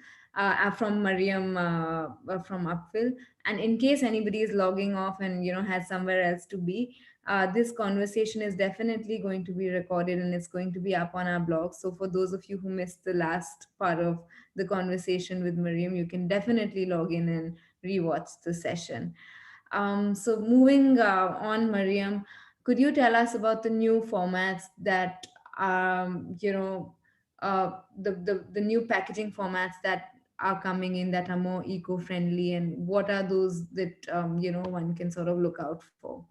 Speaker 1: from Mariam from Upfill. And in case anybody is logging off and has somewhere else to be, this conversation is definitely going to be recorded and it's going to be up on our blog. So for those of you who missed the last part of the conversation with Mariam, you can definitely log in and rewatch the session. So moving on, Mariam, could you tell us about the new formats that the new packaging formats that are coming in that are more eco-friendly, and what are those that one can sort of look out for?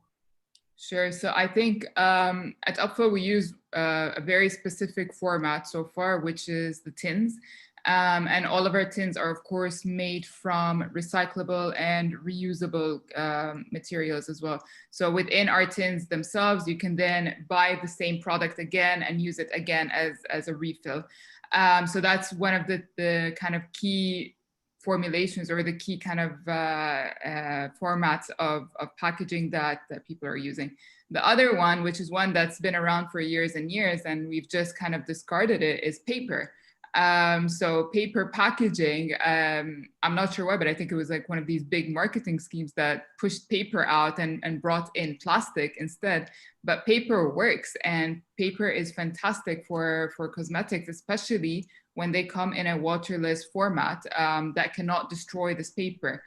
Speaker 3: Sure. So I think at Upfill, we use a very specific format so far, which is the tins. And all of our tins are, of course, made from recyclable and reusable materials as well. So within our tins themselves, you can then buy the same product again and use it again as a refill. So that's one of the kind of key formulations or the key kind of formats of packaging that people are using. The other one, which is one that's been around for years and years, and we've just kind of discarded it, is paper. So paper packaging, I'm not sure why, but I think it was like one of these big marketing schemes that pushed paper out and brought in plastic instead. But paper works, and paper is fantastic for cosmetics, especially when they come in a waterless format that cannot destroy this paper.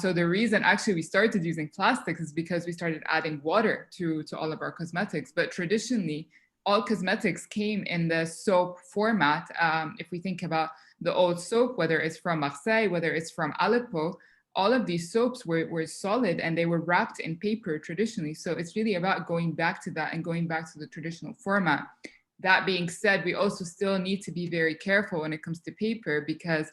Speaker 3: So the reason actually we started using plastics is because we started adding water to all of our cosmetics. But traditionally, all cosmetics came in the soap format. If we think about the old soap, whether it's from Marseille, whether it's from Aleppo, all of these soaps were solid and they were wrapped in paper traditionally. So it's really about going back to that and going back to the traditional format. That being said, we also still need to be very careful when it comes to paper, because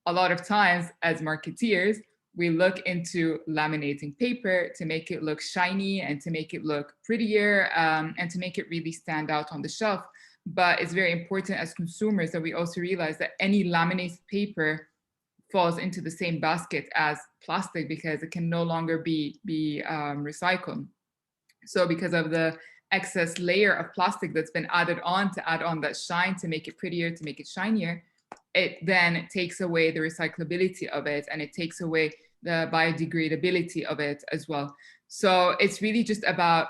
Speaker 3: a lot of times as marketeers, we look into laminating paper to make it look shiny and to make it look prettier, and to make it really stand out on the shelf. But it's very important as consumers that we also realize that any laminated paper falls into the same basket as plastic, because it can no longer be recycled. So because of the excess layer of plastic that's been added on to add on that shine, to make it prettier, to make it shinier, it then takes away the recyclability of it, and it takes away the biodegradability of it as well. So it's really just about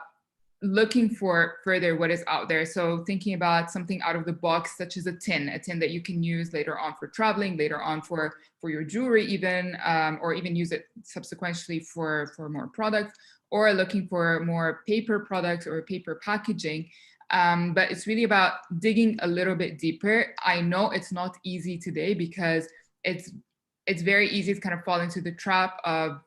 Speaker 3: looking for further what is out there. So thinking about something out of the box, such as a tin that you can use later on for traveling, later on for your jewelry even, or even use it subsequently for more products, or looking for more paper products or paper packaging. But it's really about digging a little bit deeper. I know it's not easy today, because it's very easy to kind of fall into the trap of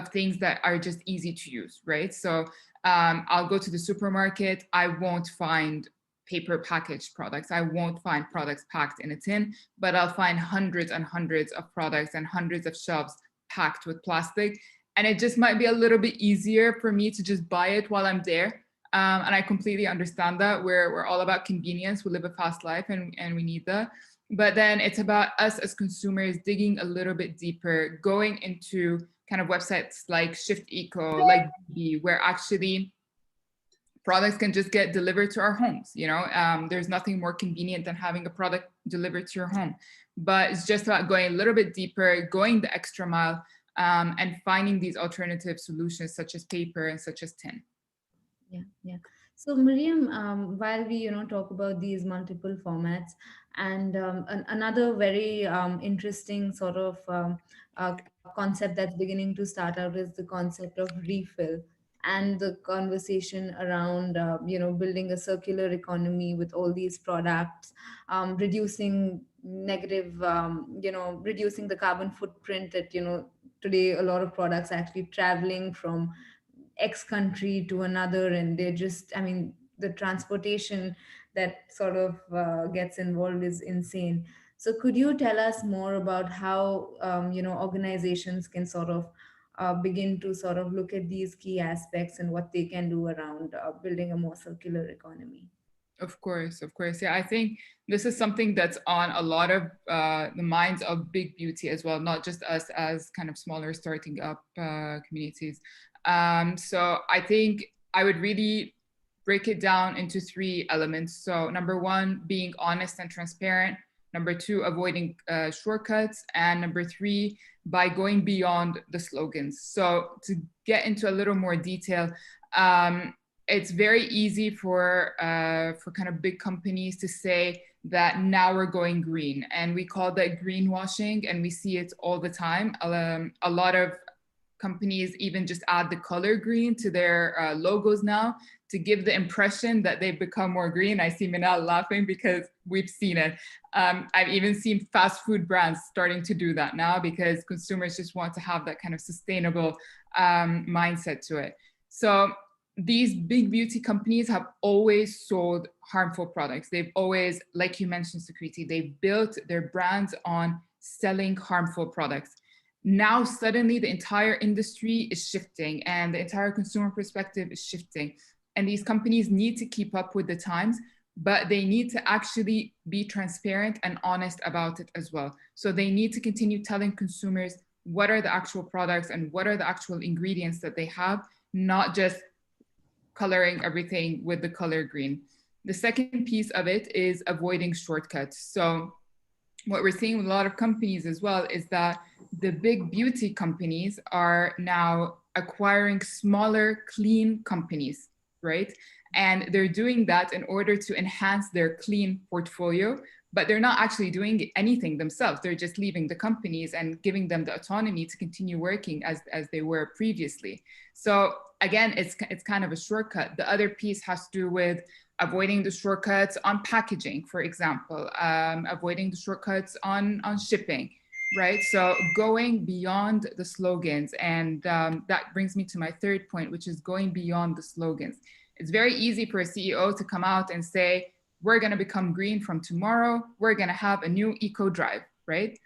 Speaker 3: things that are just easy to use, right? So I'll go to the supermarket, I won't find paper packaged products. I won't find products packed in a tin, but I'll find hundreds and hundreds of products and hundreds of shelves packed with plastic. And it just might be a little bit easier for me to just buy it while I'm there. And I completely understand that. We're all about convenience. We live a fast life, and we need that. But then it's about us as consumers digging a little bit deeper, going into kind of websites like Shift Eco, like B, where actually products can just get delivered to our homes. There's nothing more convenient than having a product delivered to your home. But it's just about going a little bit deeper, going the extra mile, and finding these alternative solutions, such as paper and such as tin.
Speaker 1: Yeah. So Miriam, while we talk about these multiple formats, and another very interesting sort of concept that's beginning to start out is the concept of refill, and the conversation around building a circular economy with all these products, reducing negative reducing the carbon footprint that today a lot of products actually traveling from X country to another, and they're just, I mean, the transportation that sort of gets involved is insane. So could you tell us more about how organizations can sort of begin to sort of look at these key aspects and what they can do around building a more circular economy?
Speaker 3: Of course. Yeah, I think this is something that's on a lot of the minds of big beauty as well, not just us as kind of smaller starting up communities. So I think I would really break it down into 3 elements. So number 1, being honest and transparent. Number 2, avoiding shortcuts. And number 3, by going beyond the slogans. So to get into a little more detail, it's very easy for kind of big companies to say that now we're going green, and we call that greenwashing, and we see it all the time. A lot of companies even just add the color green to their logos now to give the impression that they've become more green. I see Minal laughing because we've seen it. I've even seen fast food brands starting to do that now, because consumers just want to have that kind of sustainable mindset to it. So these big beauty companies have always sold harmful products. They've always, like you mentioned, Sukriti, they've built their brands on selling harmful products. Now, suddenly, the entire industry is shifting, and the entire consumer perspective is shifting. And these companies need to keep up with the times, but they need to actually be transparent and honest about it as well. So they need to continue telling consumers what are the actual products and what are the actual ingredients that they have, not just coloring everything with the color green. The second piece of it is avoiding shortcuts. So what we're seeing with a lot of companies as well is that the big beauty companies are now acquiring smaller, clean companies, right? And they're doing that in order to enhance their clean portfolio, but they're not actually doing anything themselves. They're just leaving the companies and giving them the autonomy to continue working as they were previously. So again, it's kind of a shortcut. The other piece has to do with avoiding the shortcuts on packaging, for example, avoiding the shortcuts on shipping. right? So going beyond the slogans, and that brings me to my third point, which is going beyond the slogans. It's very easy for a CEO to come out and say, we're going to become green from tomorrow. We're going to have a new eco drive, right?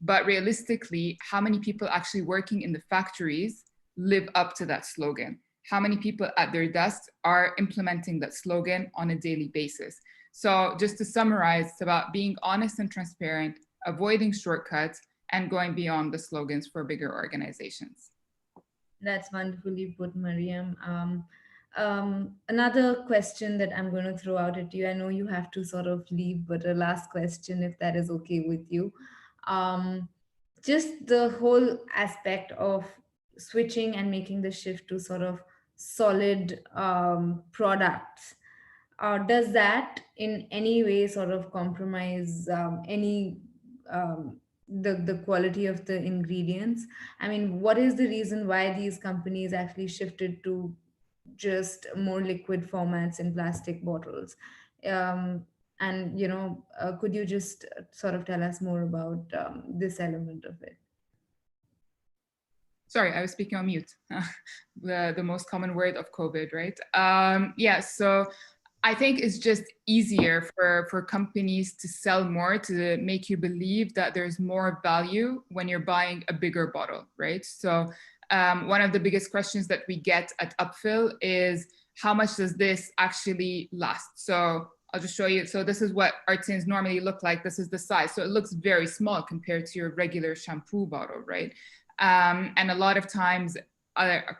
Speaker 3: But realistically, how many people actually working in the factories live up to that slogan? How many people at their desks are implementing that slogan on a daily basis? So just to summarize, it's about being honest and transparent, avoiding shortcuts, and going beyond the slogans for bigger organizations.
Speaker 1: That's wonderfully put, Mariam. Another question that I'm going to throw out at you. I know you have to sort of leave, but a last question, if that is okay with you. Um, just the whole aspect of switching and making the shift to sort of solid products. Does that in any way sort of compromise any the quality of the ingredients? I mean, what is the reason why these companies actually shifted to just more liquid formats in plastic bottles? And could you just sort of tell us more about this element of it?
Speaker 3: Sorry, I was speaking on mute. The most common word of COVID, right? Yeah, so I think it's just easier for companies to sell more, to make you believe that there's more value when you're buying a bigger bottle, right? So one of the biggest questions that we get at Upfill is, how much does this actually last? So I'll just show you. So this is what our tins normally look like. This is the size. So it looks very small compared to your regular shampoo bottle, right? And a lot of times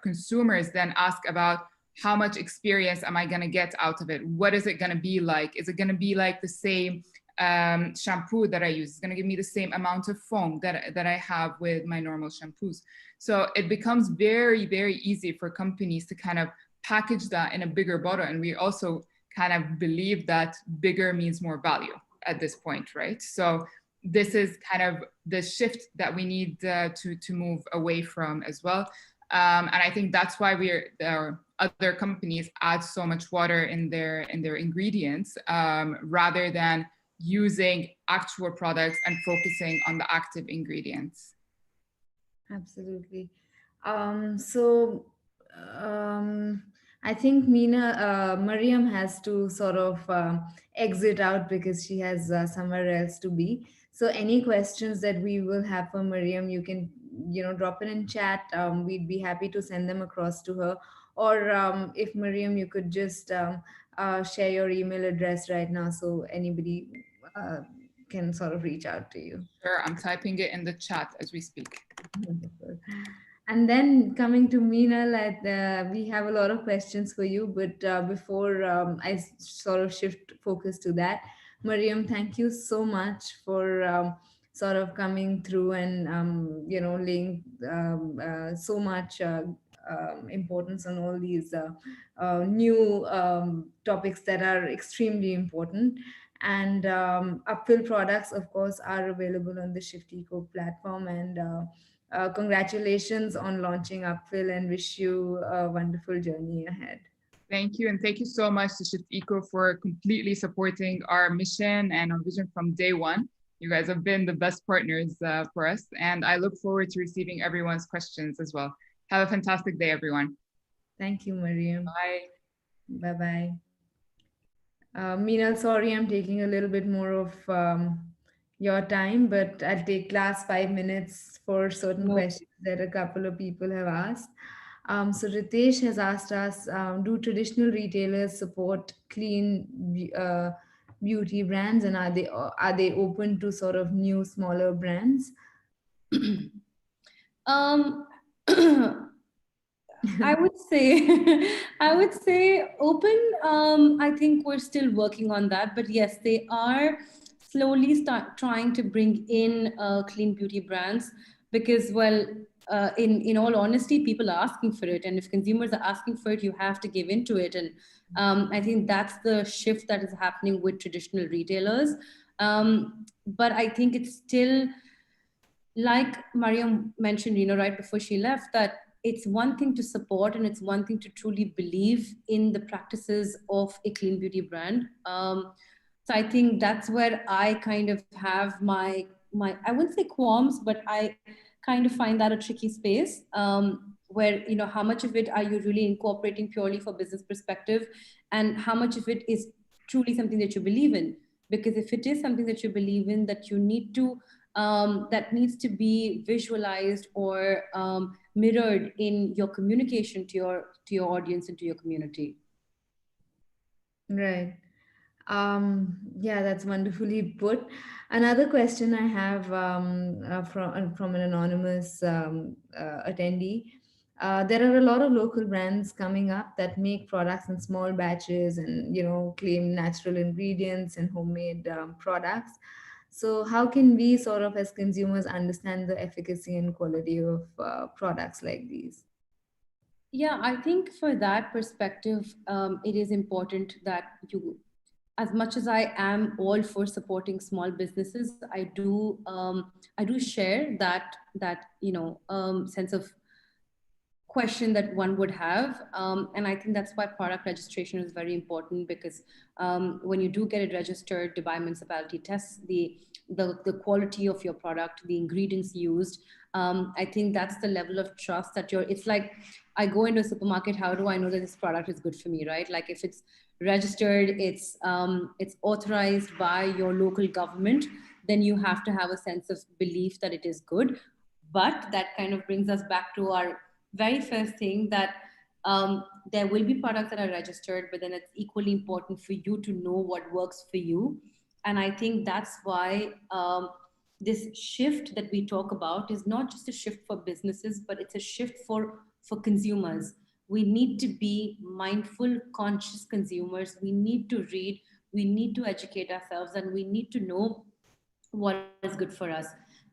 Speaker 3: consumers then ask about, how much experience am I going to get out of it? What is it going to be like? Is it going to be like the same shampoo that I use? It's going to give me the same amount of foam that I have with my normal shampoos. So it becomes very, very easy for companies to kind of package that in a bigger bottle. And we also kind of believe that bigger means more value at this point, right? So this is kind of the shift that we need to move away from as well. And I think that's why other companies add so much water in their ingredients rather than using actual products and focusing on the active ingredients.
Speaker 1: Absolutely. So I think Mariam has to sort of exit out because she has somewhere else to be. So any questions that we will have for Mariam, you can, drop it in chat. We'd be happy to send them across to her. Or if Mariam, you could just share your email address right now so anybody uh, can sort of reach out to you.
Speaker 3: Sure, I'm typing it in the chat as we speak.
Speaker 1: Wonderful. And then coming to Meenal, we have a lot of questions for you, but before I sort of shift focus to that, Mariam, thank you so much for sort of coming through and laying so much importance on all these new topics that are extremely important. And Upfill products, of course, are available on the Shift Eco platform. And congratulations on launching Upfill and wish you a wonderful journey ahead.
Speaker 3: Thank you. And thank you so much to Shift Eco for completely supporting our mission and our vision from day one. You guys have been the best partners for us. And I look forward to receiving everyone's questions as well. Have a fantastic day, everyone.
Speaker 1: Thank you, Mariam.
Speaker 3: Bye.
Speaker 1: Bye-bye. Meenal, sorry, I'm taking a little bit more of your time, but I'll take last 5 minutes for certain questions that a couple of people have asked. So Ritesh has asked us, do traditional retailers support clean beauty brands, and are they open to sort of new, smaller brands?
Speaker 2: I would say, open. I think we're still working on that, but yes, they are slowly trying to bring in clean beauty brands because, well, in all honesty, people are asking for it, and if consumers are asking for it, you have to give into it. And I think that's the shift that is happening with traditional retailers. But I think it's still, like Mariam mentioned, right before she left, that it's one thing to support and it's one thing to truly believe in the practices of a clean beauty brand. So I think that's where I kind of have my I wouldn't say qualms, but I kind of find that a tricky space, where, you know, how much of it are you really incorporating purely for business perspective, and how much of it is truly something that you believe in? Because if it is something that you believe in, that you need to that needs to be visualized or mirrored in your communication to your audience and to your community.
Speaker 1: Right. Yeah, that's wonderfully put. Another question I have from an anonymous attendee. There are a lot of local brands coming up that make products in small batches and, claim natural ingredients and homemade products. So how can we sort of as consumers understand the efficacy and quality of products like these?
Speaker 2: Yeah, I think for that perspective, it is important that you, as much as I am all for supporting small businesses, I do share that sense of question that one would have. And I think that's why product registration is very important, because when you do get it registered, Dubai municipality tests the quality of your product, the ingredients used. I think that's the level of trust that it's like, I go into a supermarket, how do I know that this product is good for me, right? Like if it's registered, it's authorized by your local government, then you have to have a sense of belief that it is good. But that kind of brings us back to our very first thing, that there will be products that are registered, but then it's equally important for you to know what works for you. And I think that's why this shift that we talk about is not just a shift for businesses, but it's a shift for consumers. We need to be mindful, conscious consumers. We need to read, we need to educate ourselves, and we need to know what is good for us.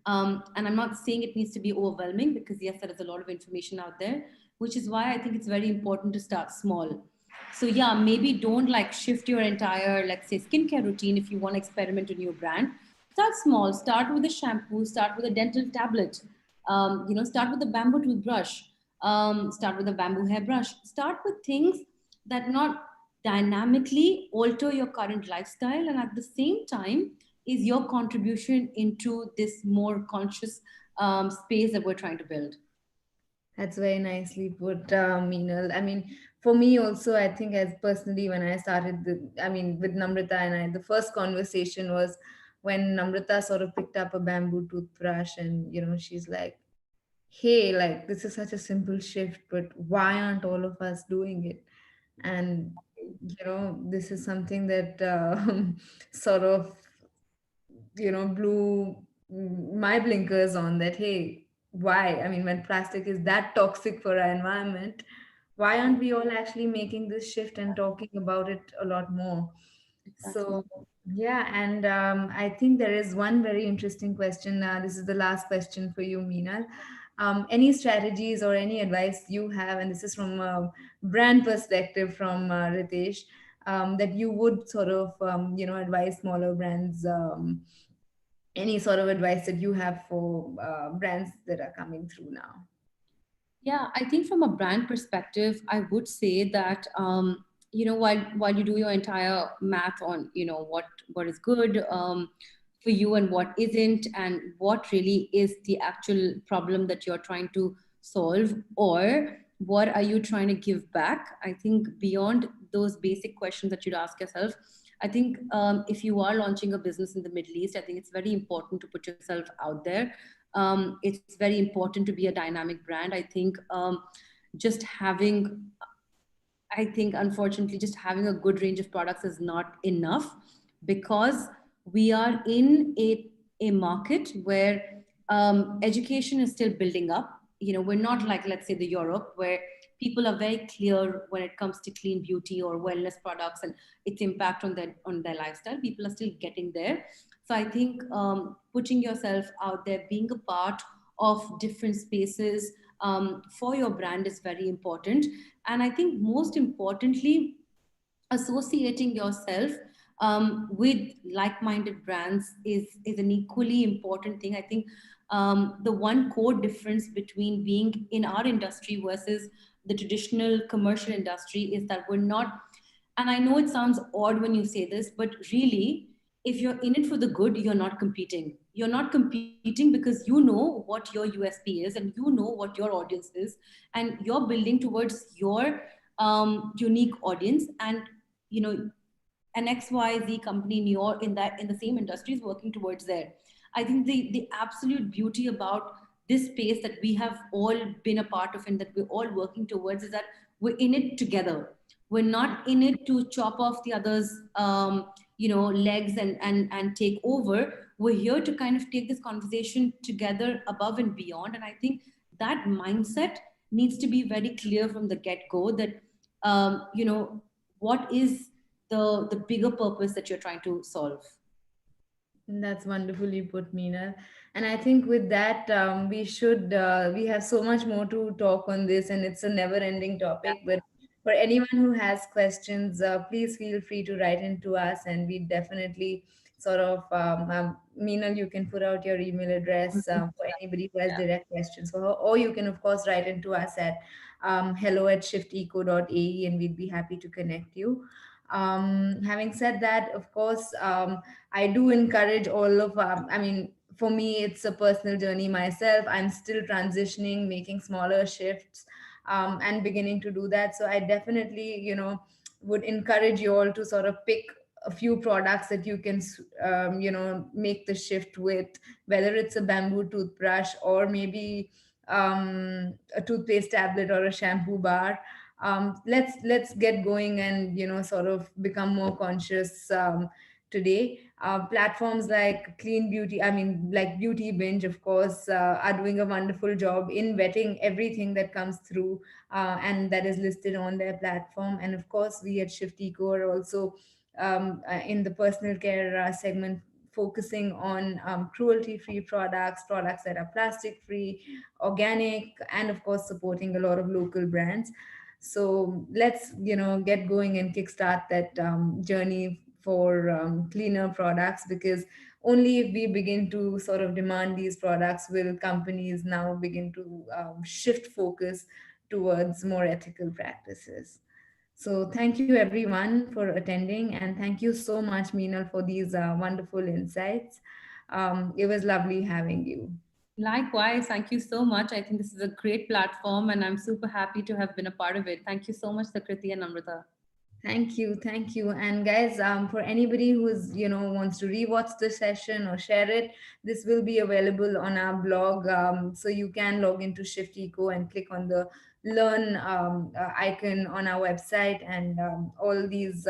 Speaker 2: And I'm not saying it needs to be overwhelming, because yes, there is a lot of information out there, which is why I think it's very important to start small. So yeah, maybe don't like shift your entire, let's say, skincare routine. If you want to experiment a new brand, start small. Start with a shampoo, start with a dental tablet, start with a bamboo toothbrush, start with a bamboo hairbrush. Start with things that not dynamically alter your current lifestyle, and at the same time is your contribution into this more conscious space that we're trying to build.
Speaker 1: That's very nicely put, Meenal. I mean, for me also, I think as personally, when I started with Namrata and I, the first conversation was when Namrata sort of picked up a bamboo toothbrush and, she's like, hey, like, this is such a simple shift, but why aren't all of us doing it? And, this is something that sort of, blew my blinkers on that, hey, why? I mean, when plastic is that toxic for our environment, why aren't we all actually making this shift and talking about it a lot more?
Speaker 2: Exactly.
Speaker 1: So, yeah, and I think there is one very interesting question. This is the last question for you, Meenal. Any strategies or any advice you have, and this is from a brand perspective from Ritesh, that you would sort of, advise smaller brands, any sort of advice that you have for brands that are coming through now?
Speaker 2: Yeah, I think from a brand perspective, I would say that while you do your entire math on what is good for you and what isn't, and what really is the actual problem that you're trying to solve, or what are you trying to give back. I think beyond those basic questions that you'd ask yourself, I think if you are launching a business in the Middle East, I think it's very important to put yourself out there. It's very important to be a dynamic brand. Just having I think unfortunately just having a good range of products is not enough, because we are in a market where education is still building up. We're not like, let's say, the Europe, where people are very clear when it comes to clean beauty or wellness products and its impact on their lifestyle. People are still getting there. So I think putting yourself out there, being a part of different spaces for your brand is very important. And I think most importantly, associating yourself with like-minded brands is an equally important thing. I think the one core difference between being in our industry versus the traditional commercial industry is that we're not, and I know it sounds odd when you say this, but really, if you're in it for the good, you're not competing. you're not competing because you know what your USP is and you know what your audience is, and you're building towards your unique audience. And you know, an XYZ company in your in the same industry is working towards there. I think the absolute beauty about this space that we have all been a part of and that we're all working towards is that we're in it together. We're not in it to chop off the others, legs and take over. We're here to kind of take this conversation together above and beyond. And I think that mindset needs to be very clear from the get go that, what is the bigger purpose that you're trying to solve.
Speaker 1: That's wonderfully put, Meena. And I think with that, we have so much more to talk on this, and it's a never-ending
Speaker 2: Yeah.
Speaker 1: topic. But for anyone who has questions, please feel free to write into us, and we definitely sort of, Meena, you can put out your email address for anybody who has
Speaker 2: Yeah.
Speaker 1: direct questions for her, or you can, of course, write into us at hello@shifteco.ae, and we'd be happy to connect you. Having said that, of course, I do encourage all of, I mean, for me, it's a personal journey myself. I'm still transitioning, making smaller shifts, and beginning to do that. So I definitely, would encourage you all to sort of pick a few products that you can, make the shift with, whether it's a bamboo toothbrush or maybe a toothpaste tablet or a shampoo bar. Let's get going and sort of become more conscious today. Platforms like Clean Beauty, I mean, like Beauty Binge, of course, are doing a wonderful job in vetting everything that comes through and that is listed on their platform. And of course, we at Shift Eco are also in the personal care segment, focusing on cruelty free products, products that are plastic free, organic, and of course, supporting a lot of local brands. So let's get going and kickstart that journey for cleaner products, because only if we begin to sort of demand these products will companies now begin to shift focus towards more ethical practices. So thank you everyone for attending, and thank you so much, Meenal, for these wonderful insights. It was lovely having you.
Speaker 2: Likewise, thank you so much. I think this is a great platform and I'm super happy to have been a part of it. Thank you so much, Sakriti and Amrita.
Speaker 1: Thank you, thank you. And guys, for anybody who's wants to rewatch the session or share it, this will be available on our blog. So you can log into Shift Eco and click on the learn icon on our website, and all these